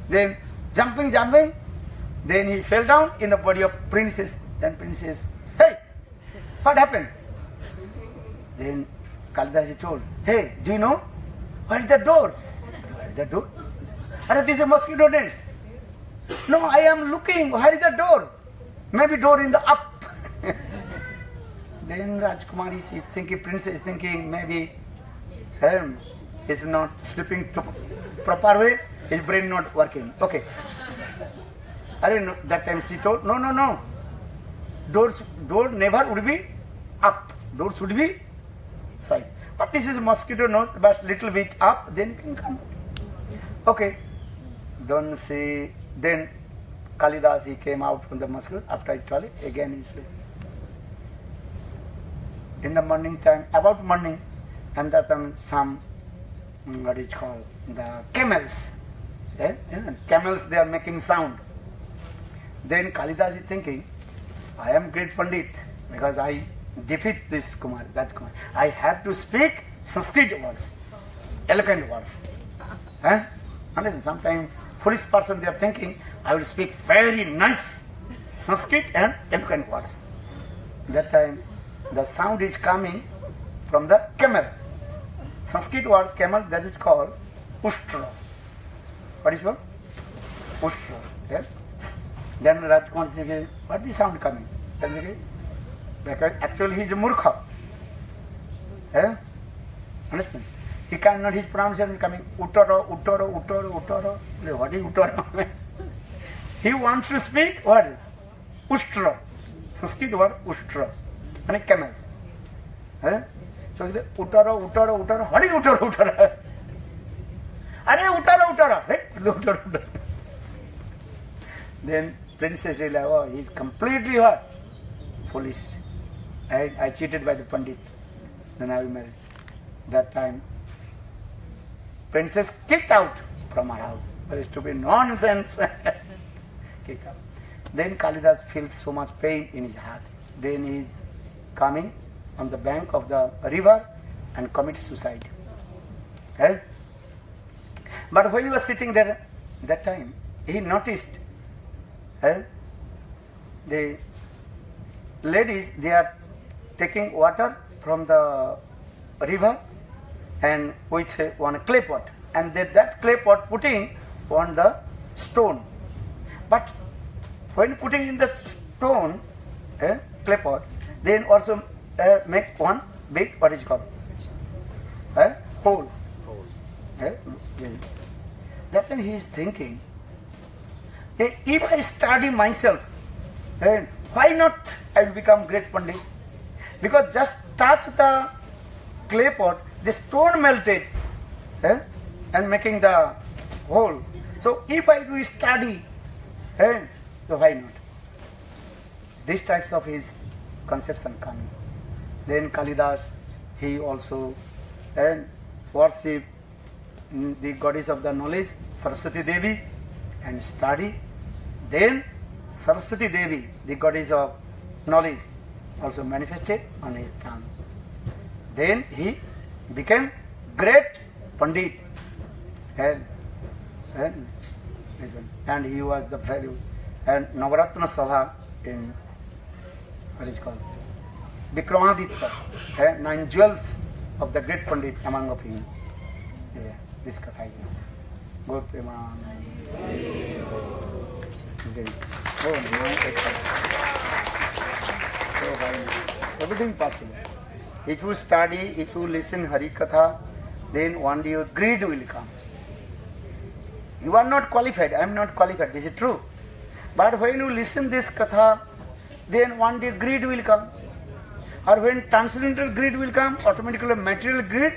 Speaker 1: Then jumping. Then he fell down in the body of princess. Then princess, hey, what happened? Then Kalidas told, hey, do you know? Where is the door? Where is the door? This is a mosquito net. No, I am looking. Where is the door? Maybe door in the up. Then Rajkumari is thinking, princess is thinking, maybe is not sleeping proper way, his brain not working. Okay. That time she told, no. Door never would be up. Door should be side. But this is a mosquito nose, but little bit up, then can come. Okay. Then Kalidas, he came out from the mosquito after toilet, again he slept. In the morning time, about morning, and that time some, what is called, the camels. Camels, they are making sound. Then Kalidas is thinking, I am great Pandit because I defeat this Rajkumar. I have to speak Sanskrit words, eloquent words. Understand? Sometimes foolish person, they are thinking, I will speak very nice Sanskrit and eloquent words. That time, the sound is coming from the camel. Sanskrit word camel, that is called Ushtra. What is called? Ushtra. Then Rajkumar says, what is the sound coming? Because actually he is a murkha. Understand? He cannot, his pronunciation coming Uttara. What is Uttara? He wants to speak what? Ushtra. Sanskrit word Ushtra. And camel. So he says, Uttara. What is Uttara? Uttara. Hey, Uttara. Then princess realized, oh, he is completely what? Foolish. I cheated by the Pandit. Then I will marry. That time, princess kicked out from her house. Very stupid nonsense. Kicked out. Then Kalidas feels so much pain in his heart. Then he is coming on the bank of the river and commits suicide. But when he was sitting there, that time, he noticed the ladies, they are taking water from the river and with one clay pot, and that clay pot putting on the stone. But when putting in the stone, clay pot, then also make one big, what is called, hole. That time he is thinking, if I study myself, why not I will become great Pandit? Because just touch the clay pot, the stone melted and making the hole. So if I do study, so why not? These types of his conception coming. Then Kalidas, he also worship the goddess of the knowledge, Saraswati Devi, and study. Then Saraswati Devi, the goddess of knowledge, also manifested on his tongue. Then he became great Pandit. And And he was the very and Navaratna Sabha in what is called Vikramaditya, 9 jewels of the great Pandit among of him. Yeah, this katha is Gaur Premanand. Oh, my everything possible. If you study, if you listen Hari Katha, then one day your greed will come. You are not qualified, I am not qualified, this is true. But when you listen this Katha, then one day greed will come. Or when transcendental greed will come, automatically material greed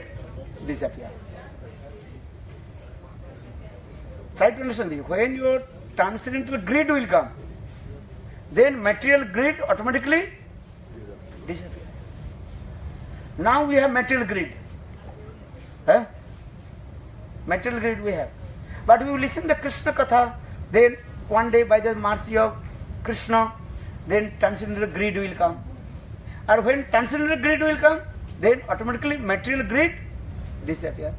Speaker 1: disappears. Try to understand this. When your transcendental greed will come, then material greed automatically disappears. Now we have material greed. Material greed we have. But we will listen the Krishna Katha, then one day by the mercy of Krishna, then transcendental greed will come. Or when transcendental greed will come, then automatically material greed disappears.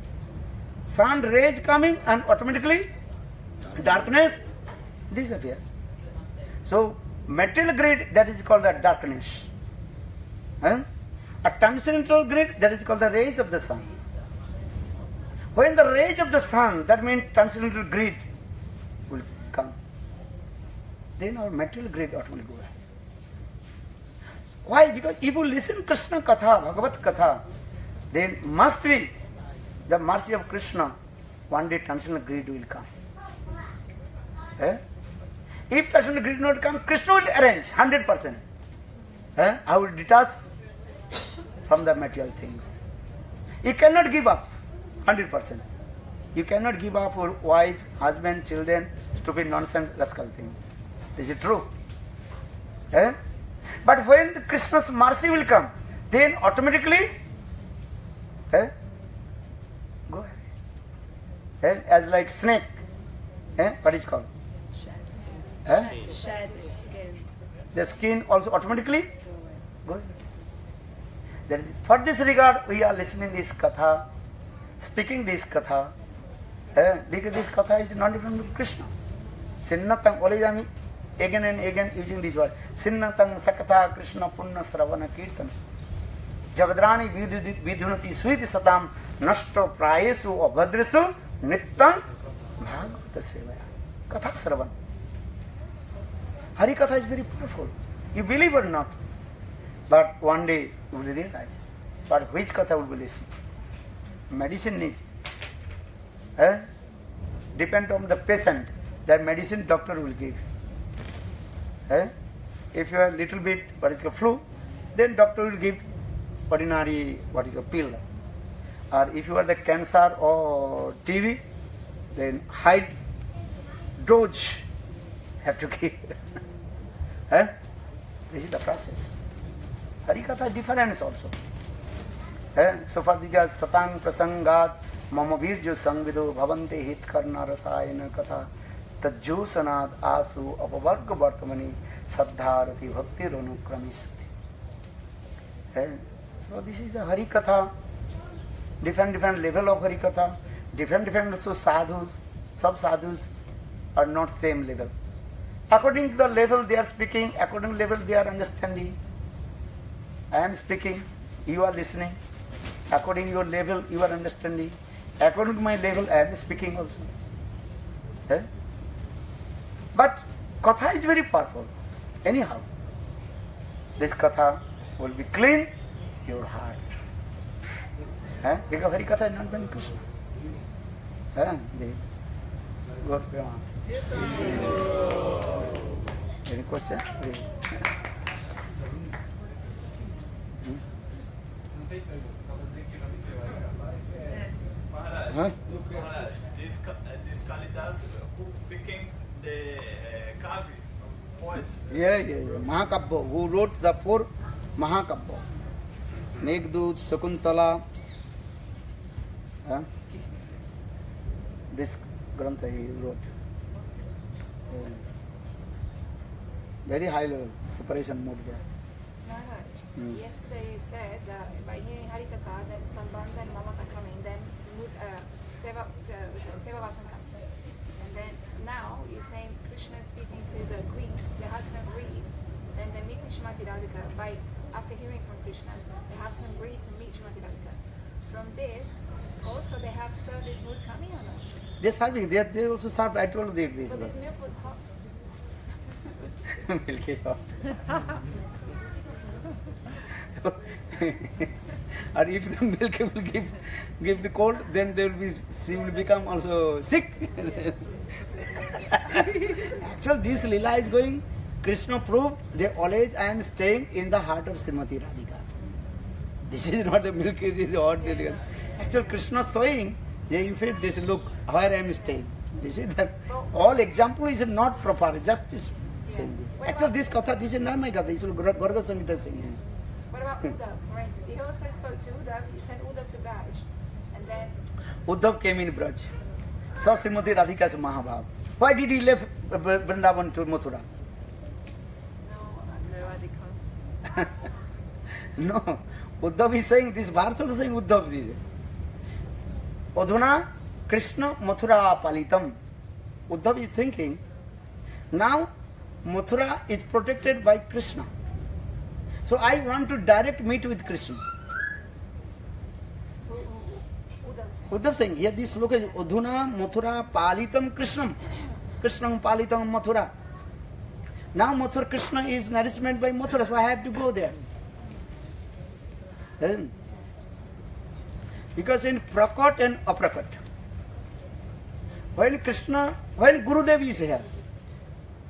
Speaker 1: Sun rays coming and automatically darkness disappears. So material greed, that is called the darkness. A transcendental greed, that is called the rays of the sun. When the rays of the sun, that means transcendental greed will come, then our material greed automatically goes away. Why? Because if you listen Krishna Katha, Bhagavat Katha, then must be the mercy of Krishna, one day transcendental greed will come. If transcendental greed not come, Krishna will arrange 100%. I will detach from the material things. You cannot give up 100%. You cannot give up your wife, husband, children, stupid nonsense, rascal things. This is true. But when Krishna's mercy will come, then automatically go ahead. As like snake. What is called?
Speaker 2: Shed its skin.
Speaker 1: The skin also automatically go ahead. That is, for this regard, we are listening this katha, speaking this katha, because this katha is not different from Krishna. Sinnatang, always I am again and again using this word. Sinnatang sakatha Krishna punna sravana kirtan. Javadrani vidhunati switi satam nashto prayesu abhadresu nittam bhagavata sevaya. Katha sravan. Hari Katha is very powerful. You believe or not. But one day you will realize. But which Katha will be listened? Medicine need. Depend on the patient. That medicine doctor will give. If you are little bit, what is the flu, then doctor will give ordinary, what is the pill. Or if you are the cancer or TB, then high dose have to give. This is the process. Harikatha difference also. So for the satang prasangat mama virjo sangvido bhavante hit karna rasayana katha tajjosanad asu apavarga vartamani saddharati bhakti ronukramisati. So this is the Harikatha. Different level of Harikatha. Different also sadhus. Sub sadhus are not same level. According to the level they are speaking, according to the level they are understanding. I am speaking, you are listening. According to your level, you are understanding. According to my level, I am speaking also. But Katha is very powerful. Anyhow, this Katha will be clean your heart. Because Hari Katha is not very Krishna. Gaur Premanand. Any question?
Speaker 5: Maharaj, this Kalidas who became the Kavi poet.
Speaker 1: Yeah. Mahakabba, who wrote the 4 Mahakabba. Meghdut, Sakuntala. This Grantha he wrote. Very high level, separation mode there.
Speaker 3: Maharaj, yesterday you said that by hearing Harikatha, then Sambandha and Mamata coming, then Seva Vasan come. And then now you're saying Krishna is speaking to the queens, they have some greed, then they're meeting Srimati Radhika after hearing from Krishna, they have some greed to meet Srimati Radhika. From this, also they have service mood coming or not?
Speaker 1: They're serving, they also serve, I told you this.
Speaker 3: But this milk was hot.
Speaker 1: Milk is hot. So, or if the milk will give the cold, then she will become also sick. Actually, this Leela is going, Krishna proved that always I am staying in the heart of Srimati Radhika. This is not the milk, this is hot. Actually, Krishna showing, in fact, this look where I am staying. This is that all example is not proper, just is saying this. Actually, this katha, this is not my katha, this is Garga Sangita saying this.
Speaker 3: What about Uddhav, for instance? He also spoke to Uddhav, he sent Uddhav to Braj, and then...
Speaker 1: Uddhav came in Braj, saw Srimati Radhika's Mahabhav. Why did he leave Vrindavan to Mathura? No, Uddhav is saying, this verse also saying Uddhav is. Adhuna Krishna Mathura Palitam. Uddhav is thinking, now Mathura is protected by Krishna. So I want to direct meet with Krishna.
Speaker 3: Uddhav.
Speaker 1: Uddhav saying, here this look is Adhuna Mathura Palitam Krishnam. Krishnam Palitam Mathura. Now Mathura Krishna is nourishment by Mathura, so I have to go there. Then, because in Prakat and Aprakat, when Gurudev is here,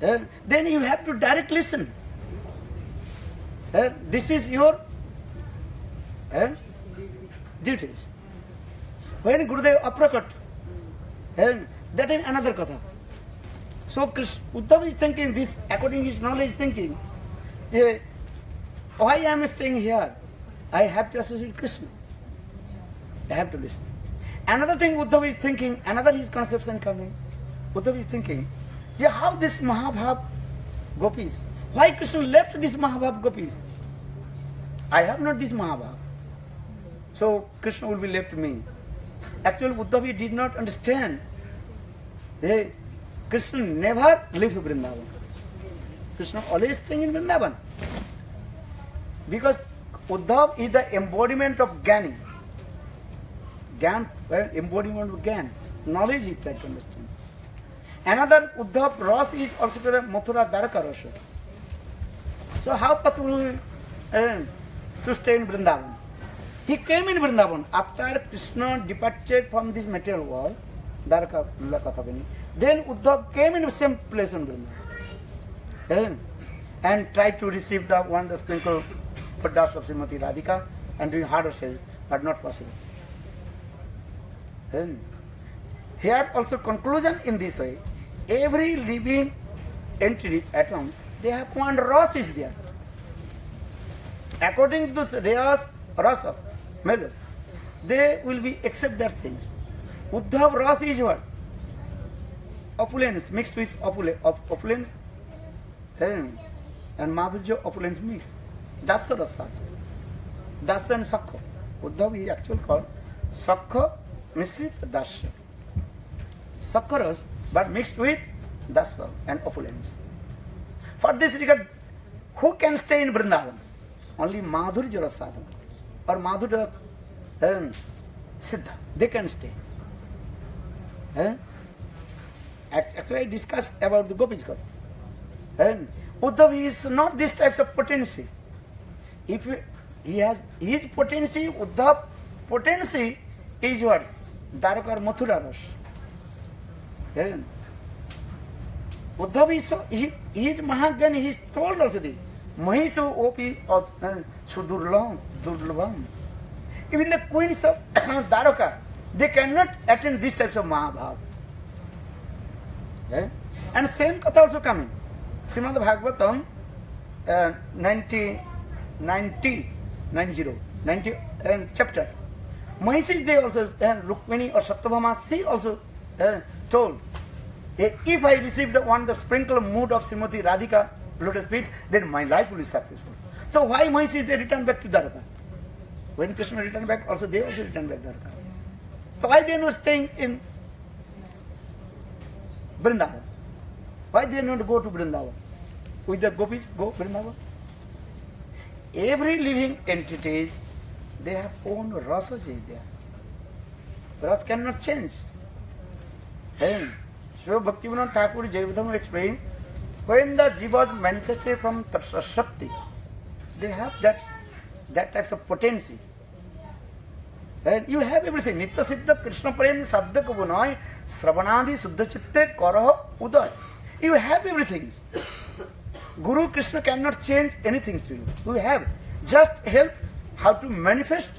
Speaker 1: then you have to direct listen. This is your duty. When Gurudev Aprakat, that is another katha. So Uddhav is thinking this, according to his knowledge, thinking, why I am staying here? I have to associate Krishna. I have to listen. Another thing Uddhav is thinking, another his conception coming. Uddhav is thinking, how this Mahabhav gopis, why Krishna left this Mahabhav gopis? I have not this Mahabhav. So Krishna will be left me. Actually Uddhav did not understand. Krishna never left Vrindavan. Krishna always staying in Vrindavan. Because Uddhav is the embodiment of Gyani. Gyan, embodiment of Gyan. Knowledge is try to understand. Another Uddhav Ras is also to Mathura Dwarka Rasa. So how possible to stay in Vrindavan? He came in Vrindavan after Krishna departed from this material world, Dwarka Kathavini. Then Uddhav came in the same place in Vrindavan and tried to receive the sprinkle Padas of Srimati Radhika and doing harder sales, but not possible. Here also conclusion in this way, every living entity, atoms, they have one rasa is there. According to this rasa, melody, they will be accept their things. Uddhav rasa is what? Opulence mixed with opulence and madhurya opulence mixed. Dasa rasa. Dasa and Sakha. Uddhav is actually called Sakha Mishrit Dasa. Sakha ras, but mixed with Dasa and opulence. For this regard, who can stay in Vrindavan? Only Madhurya Rasa or Madhurya Siddha. They can stay. Actually, I discussed about the Gopis Katha. Uddhav is not this types of potency. If he has his potency, Uddhav potency is what? Dwarka or Mathura Ras. Uddhav is he is Mahagyan, he is told also this. Mahiso Opi Sudurlabham. Even the queens of Dwarka, they cannot attend these types of Mahabhav. And same katha also coming. Srimad Bhagavatam 90 chapter. Mahishi they also, Rukmini or Satyabhama, she also told, if I receive the sprinkle mood of Srimati Radhika lotus feet, then my life will be successful. So why Mahishi they return back to Dwarka? When Krishna returned back, also they also returned back to Dwarka. So why they are not staying in Vrindavan. Why they not go to Vrindavan? With the gopis, go Vrindavan. Every living entities, they have own rasas is there. Ras cannot change. And so Bhaktivinoda Thakur Jayavadham explained, when the jiva is manifested from Tatsa Shakti, they have that types of potency. And you have everything. Nitya Siddha Krishna Prem Saddha Kabunai Sravanadi Suddha Chitte Karaha Uday. You have everything. Guru Krishna cannot change anything to you. You have. Just help how to manifest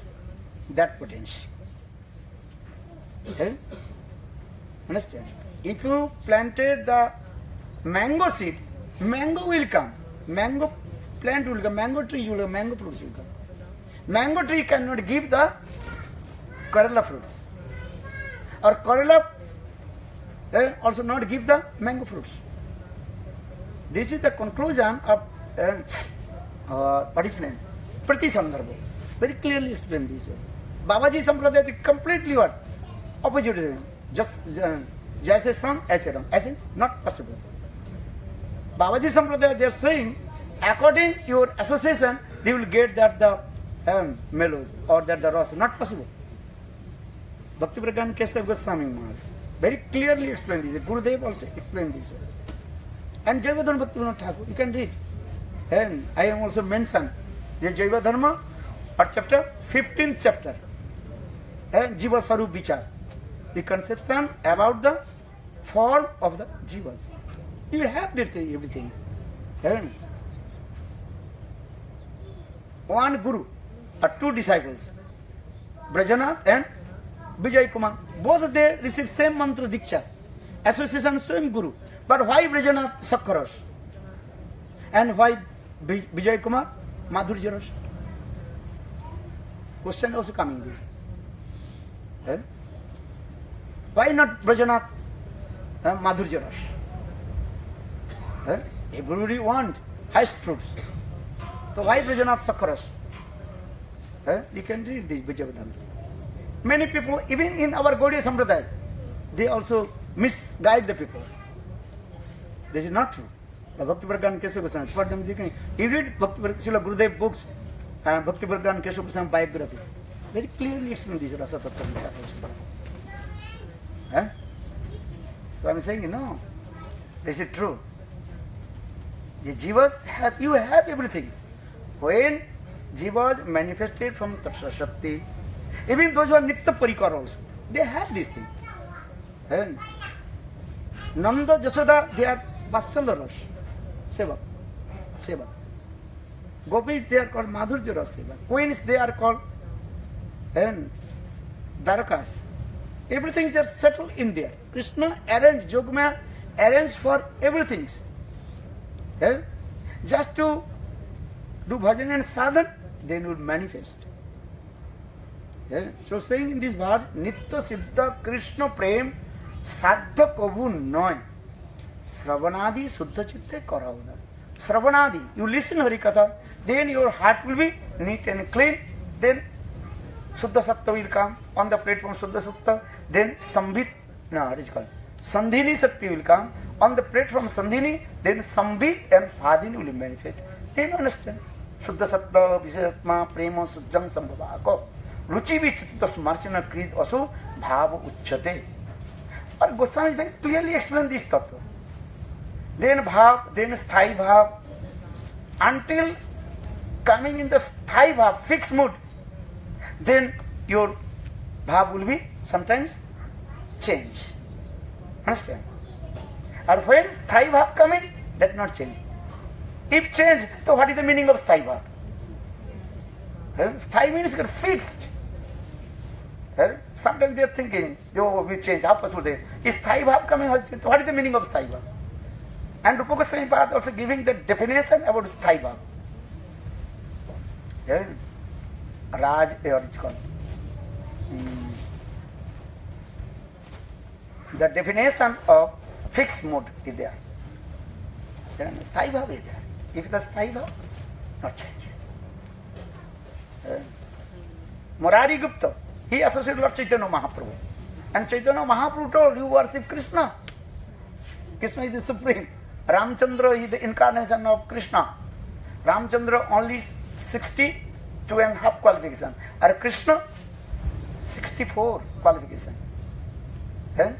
Speaker 1: that potential. Okay? Understand? If you planted the mango seed, mango will come. Mango plant will come. Mango trees will come. Mango fruits will come. Mango tree cannot give the Kerala fruits. Or Kerala also not give the mango fruits. This is the conclusion of what is name? Prati Sandarbha. Very clearly explained this way. Babaji Sampradaya is completely what? Opposite. Just Jaise son, aise ram. Aise not possible. Babaji Sampradaya, they are saying, according to your association, they will get that the mellows or that the rasa. Not possible. Bhakti Pragan Keshav Goswami Maharaj very clearly explained this. Gurudev also explained this. And Jayavadhan Bhaktivinoda Thakur, you can read. And I am also mentioned the Jaiva Dharma, or chapter, 15th chapter. And Jiva Sarup Vichar. The conception about the form of the Jivas. You have this thing, everything. And one Guru, or two disciples, Brajanath and Vijay Kumar. Both they received same mantra Diksha. Association same Guru. But why Brajanath Sakharas? And why Vijay Kumar Madhurya Ras? Question also coming there. Eh? Why not Brajanath Madhurya Ras? Eh? Everybody want highest fruits. So why Brajanath Sakharas? Eh? You can read this Vijayavadhan. Many people, even in our Gaudiya Sampradaya, they also misguide the people. This is not true. The Bhakti Pragan Keshav Goswami, for them, you read Bhakti Srila Gurudev books, Bhakti Pragan Keshav Goswami biography, very clearly explain this Rasa Tattva Vichara. Eh? So I am saying, no, this is true. The Jivas have, you have everything. When Jivas manifested from Tatsa Shakti, even those who are Nitya Parikar also, they have these things. And Nanda, Jasoda, they are Vatsala Ras, Sevak, Sevak. Gopis, they are called Madhurya Ras, Sevak. Queens, they are called and Darakas. Everything is settled in there. Krishna arranged, Jogmaya arranged for everything. Eh? Just to do bhajan and sadhan, then will manifest. Yeah. So saying in this verse, Nitya Siddha Krishna Prem Sadha Kavu Noy Sravanadi Suddha Chitte Karavada. Sravanadi, you listen Harikatha, then your heart will be neat and clean, then Suddha Sattva will come on the platform Suddha Sattva, then Sambhit, no, what is called? Sandhini Sakti will come on the platform Sandhini, then Sambhit and Hadini will manifest. Then understand. Suddha Sattva, Visatma, Prema, Sujjam Sambhavako. Ruchi vichitta smarshana krid also bhava uchchate. Or Goswami very clearly explained this tattva. Then bhav, then sthai bhav, until coming in the sthai bhav, fixed mood, then your bhav will be sometimes change. Understand? Or when sthai bhav coming, that not change. If change, so what is the meaning of sthai bhav? Sthai means fixed. Sometimes they are thinking, oh, we change, how possible they? Is sthai bhav coming? What is the meaning of sthai bhav? And Rupa Goswami Pad also giving the definition about sthai bhav. Raj, what is called? The definition of fixed mode is there. Sthai bhav is there. If the sthai bhav, not change. Murari Gupta, he associated Lord Chaitanya Mahaprabhu. And Chaitanya Mahaprabhu told, you worship Krishna. Krishna is the supreme. Ramchandra is the incarnation of Krishna. Ramchandra only 62.5 qualification. And Krishna 64 qualification. Eh?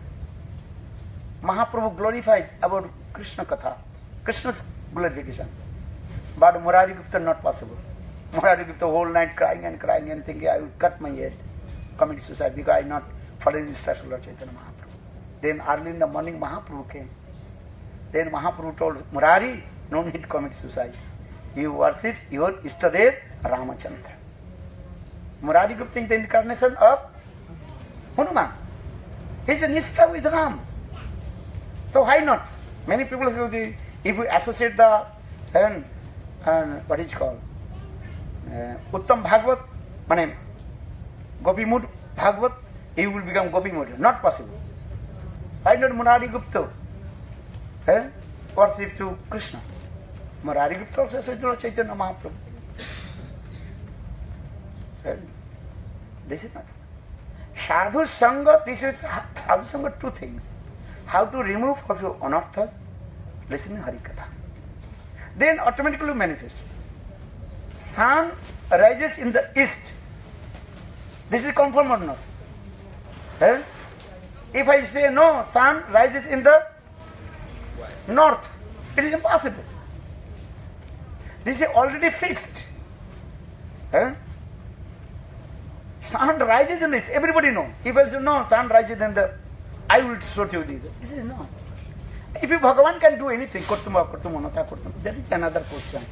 Speaker 1: Mahaprabhu glorified about Krishna Katha, Krishna's glorification. But Murari Gupta not possible. Murari Gupta whole night crying and thinking I will cut my head, commit suicide because I not following instruction of Lord Chaitanya Mahaprabhu. Then early in the morning Mahaprabhu came. Then Mahaprabhu told Murari, no need to commit suicide. You worship your Ishtadev Ramachandra. Murari Gupta is the incarnation of Hanuman. He is a Nishtha with Ram. So why not? Many people say if we associate the what is called Uttam Bhagavat, mane Gopi Mood Bhagavat, he will become Gopi Mood. Not possible. Why not Murari Gupta worship to Krishna? Murari Gupta also says Lord Chaitanya Mahaprabhu. This is not. Sadhu Sangha, this is Sadhu Sangha, two things. How to remove of your anarthas, listening Harikatha. Then automatically manifest. Sun rises in the east. This is confirmed or not? Eh? If I say no, sun rises in the north, it is impossible. This is already fixed. Eh? Sun rises in this, everybody know. If I say no, sun rises in the, I will show you this. This is no. If you Bhagavan can do anything, that is another question.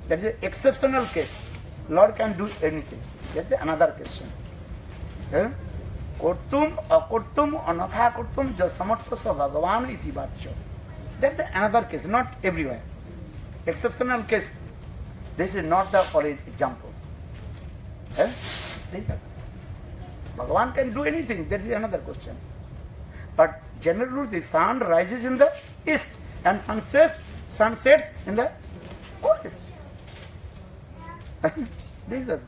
Speaker 1: That is an exceptional case. Lord can do anything. That is another question. Kurtum, akurtum, anatha kurtum, jasamatva sa Bhagavan iti vacho. That is another case, not everywhere. Exceptional case. This is not the only example. Bhagavan can do anything. That is another question. But general rule, the sun rises in the east and sun sets in the west. This is the,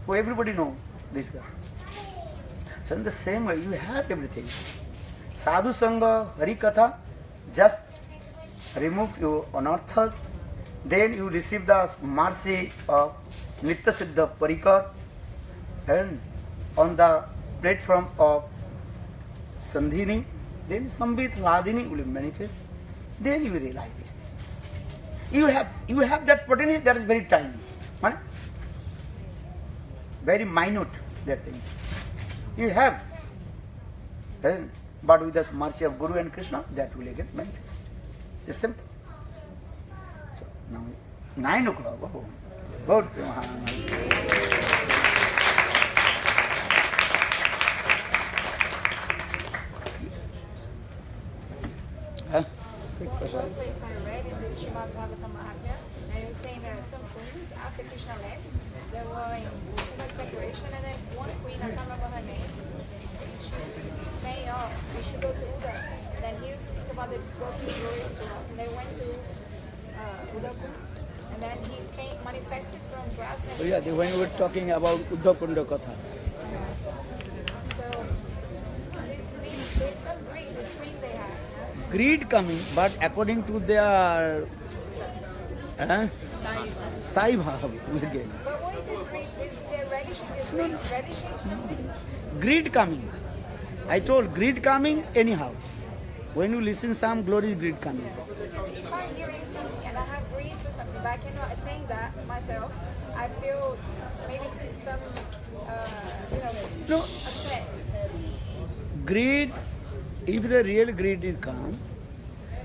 Speaker 1: so everybody know this guy. So in the same way, you have everything. Sadhu Sangha, Harikatha, just remove your anarthas, then you receive the mercy of Nitya Siddha Parikar, and on the platform of Sandhini, then Sambit Radhini will manifest, then you will realize this thing. You have that potency that is very tiny, very minute, that thing. You have, but with the mercy of Guru and Krishna, that will again manifest. It's simple. So now 9 o'clock. Good.
Speaker 3: One place I read in the Srimad Bhagavatam Mahatmya, and it was saying there are some queens after Krishna left, they were in too much separation, and then one queen, I can't remember her name, she's saying, oh, we should go to Uda. And then he was speaking about the Gopi glories to her. And they went to Udakund, and then he came manifested from grassland.
Speaker 1: Oh yeah, when we were talking about Uddakunda Katha.
Speaker 3: So there's some greed, the queens they have.
Speaker 1: Greed coming, but according to their Sai Bhav again.
Speaker 3: But what is this greed? They're relishing something.
Speaker 1: Greed coming. I told greed coming anyhow. When you listen some glory, greed coming.
Speaker 3: If I'm hearing something and I have greed for something, but I cannot attain that myself, I feel maybe some,
Speaker 1: No.
Speaker 3: upset.
Speaker 1: Greed, if the real greed is come,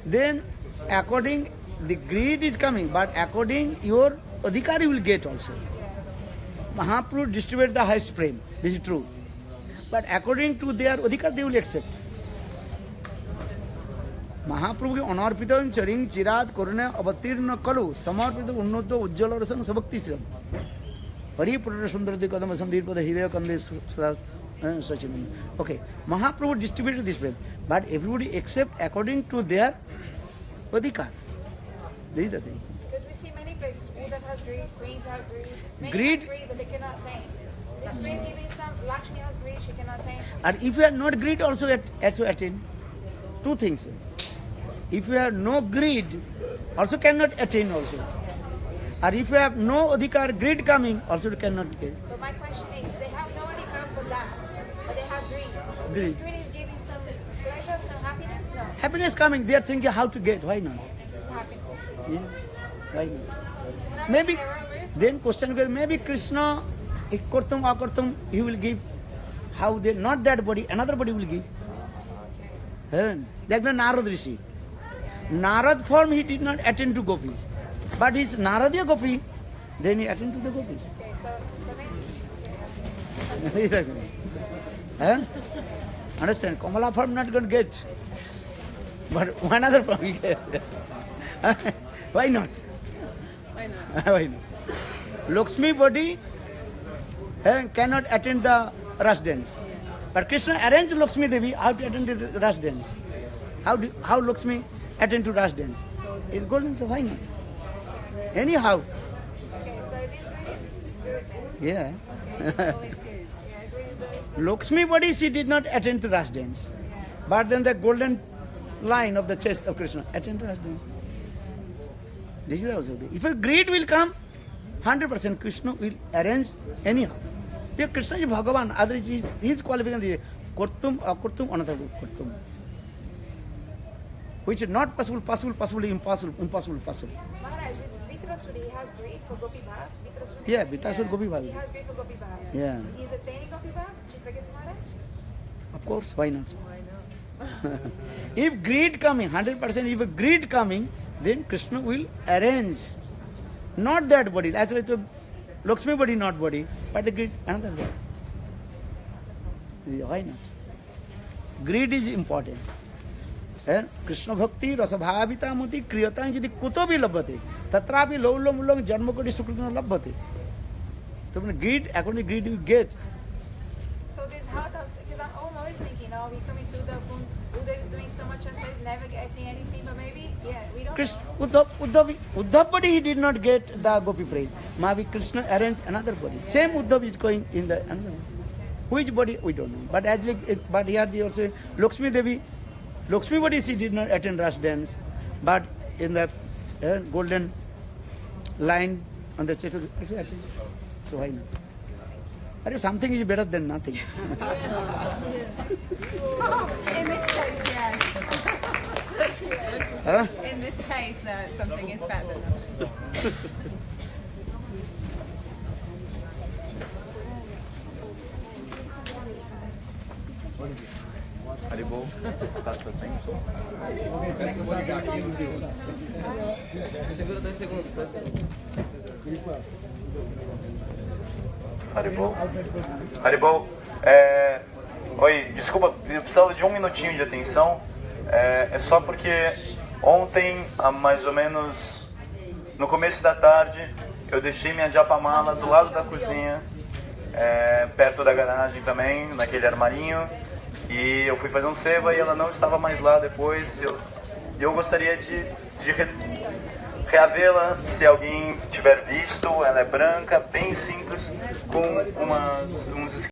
Speaker 1: then according the greed is coming, but according your adhikari will get also. Mahaprabhu distribute the highest prem. This is true. But according to their adhikar, they will accept. महाप्रभु के अनर्पित चरिंग चिराद करुणे अवतीर्ण कलु समर्पित उन्नत उज्ज्वल रसन सबक्ति श्रम परिपूर्ण सुंदर कदम संदीप पद हृदय कंदे Sachin. Okay, Mahaprabhu distributed this way, but everybody accept according to their adhikar. This is the thing.
Speaker 3: Because we see many places, Uddhav has greed, queens have greed, many
Speaker 1: Greed-
Speaker 3: have greed, but they cannot attain. This greed giving some, Lakshmi has greed, she cannot attain.
Speaker 1: And if you are not greed, also at to attain. two things. If you have no greed, also cannot attain also. Or if you have no adhikar, greed coming, also you cannot get.
Speaker 3: But my question is, they have no adhikar for that, but they have greed. So
Speaker 1: Greed.
Speaker 3: this greed is giving some pleasure, some happiness? No.
Speaker 1: Happiness coming, they are thinking how to get, why not?
Speaker 3: Happiness.
Speaker 1: Yeah, why not?
Speaker 3: This is not
Speaker 1: Maybe,
Speaker 3: really their own way.
Speaker 1: then question goes, maybe Krishna, Kortum, Akortum, he will give, how they, not that body, another body will give. Like the Narad Rishi. Narad form he did not attend to Gopi. But his Naradiya Gopi, then he attend to the Gopis.
Speaker 3: Okay, so then,
Speaker 1: Huh? Understand? Kamala form not going to get. But one other form he get. Why not?
Speaker 2: Why not?
Speaker 1: Why not? Lakshmi body cannot attend the Ras dance. But Krishna arranged Lakshmi Devi how to attend to the Ras dance. How Lakshmi attend to Ras dance? In golden, so why not? Anyhow.
Speaker 3: okay, so this greed is good then.
Speaker 1: Yeah.
Speaker 2: Always good.
Speaker 3: Yeah, greed is good.
Speaker 1: Lakshmi body, she did not attend to Ras dance. But then the golden line of the chest of Krishna attend to Ras dance. This is also the. If a greed will come, 100% Krishna will arrange anyhow. Because Krishna is Bhagavan, otherwise he is qualification. Kurtum, akurtum, another kurtum. Which is not possible, possible, possible, impossible, impossible, possible.
Speaker 3: Maharaj, this Vitrasuri, he has greed for Gopi Bhav. Vitrasuri.
Speaker 1: Yeah, Vitasur Gopi
Speaker 3: He
Speaker 1: Bhavi.
Speaker 3: has greed for Gopi Bhav.
Speaker 1: Yeah.
Speaker 3: He's attaining Gopi Bhav, Chitraketu Maharaj?
Speaker 1: Of course, why not?
Speaker 2: Why not?
Speaker 1: If greed coming, 100%, if a greed coming, then Krishna will arrange. Not that body, actually the Lakshmi body, not body, but the greed, another body. Why not? Greed is important. And Krishna Bhakti, Rasabhavita Mati, Kriyata, Jidi Kuto bhi labhate, tatrapi lolo mulong janma kodi sukrina labhate. So when greed, according to greed you get.
Speaker 3: So this how does, because I'm always thinking, oh, we coming to Uddhav is doing so much exercise, never getting anything, but maybe, yeah, we don't
Speaker 1: Krishna,
Speaker 3: know.
Speaker 1: Uddhav body he did not get the gopi praise. Maybe Krishna arranged another body. Same Uddhav is going in the another one. Which body we don't know. But but here they also Lakshmi Devi, Lakshmi body she did not attend Ras dance, but in the golden line on the chest also attend. So why not? But something is better than nothing.
Speaker 2: In this case, yes.
Speaker 1: Huh?
Speaker 2: In this case, something is better than nothing.
Speaker 5: Haribol, tá sem som.
Speaker 4: Peraí que eu vou ligar aqui. Segura 2 segundos, 2 segundos.
Speaker 5: Haribol. Haribol, oi, desculpa, eu precisava de um minutinho de atenção. É só porque ontem, mais ou menos no começo da tarde, eu deixei minha japamala do lado da cozinha, perto da garagem também, naquele armarinho. E eu fui fazer um seva e ela não estava mais lá depois. Eu gostaria de reavê-la, se alguém tiver visto. Ela é branca, bem simples, com uns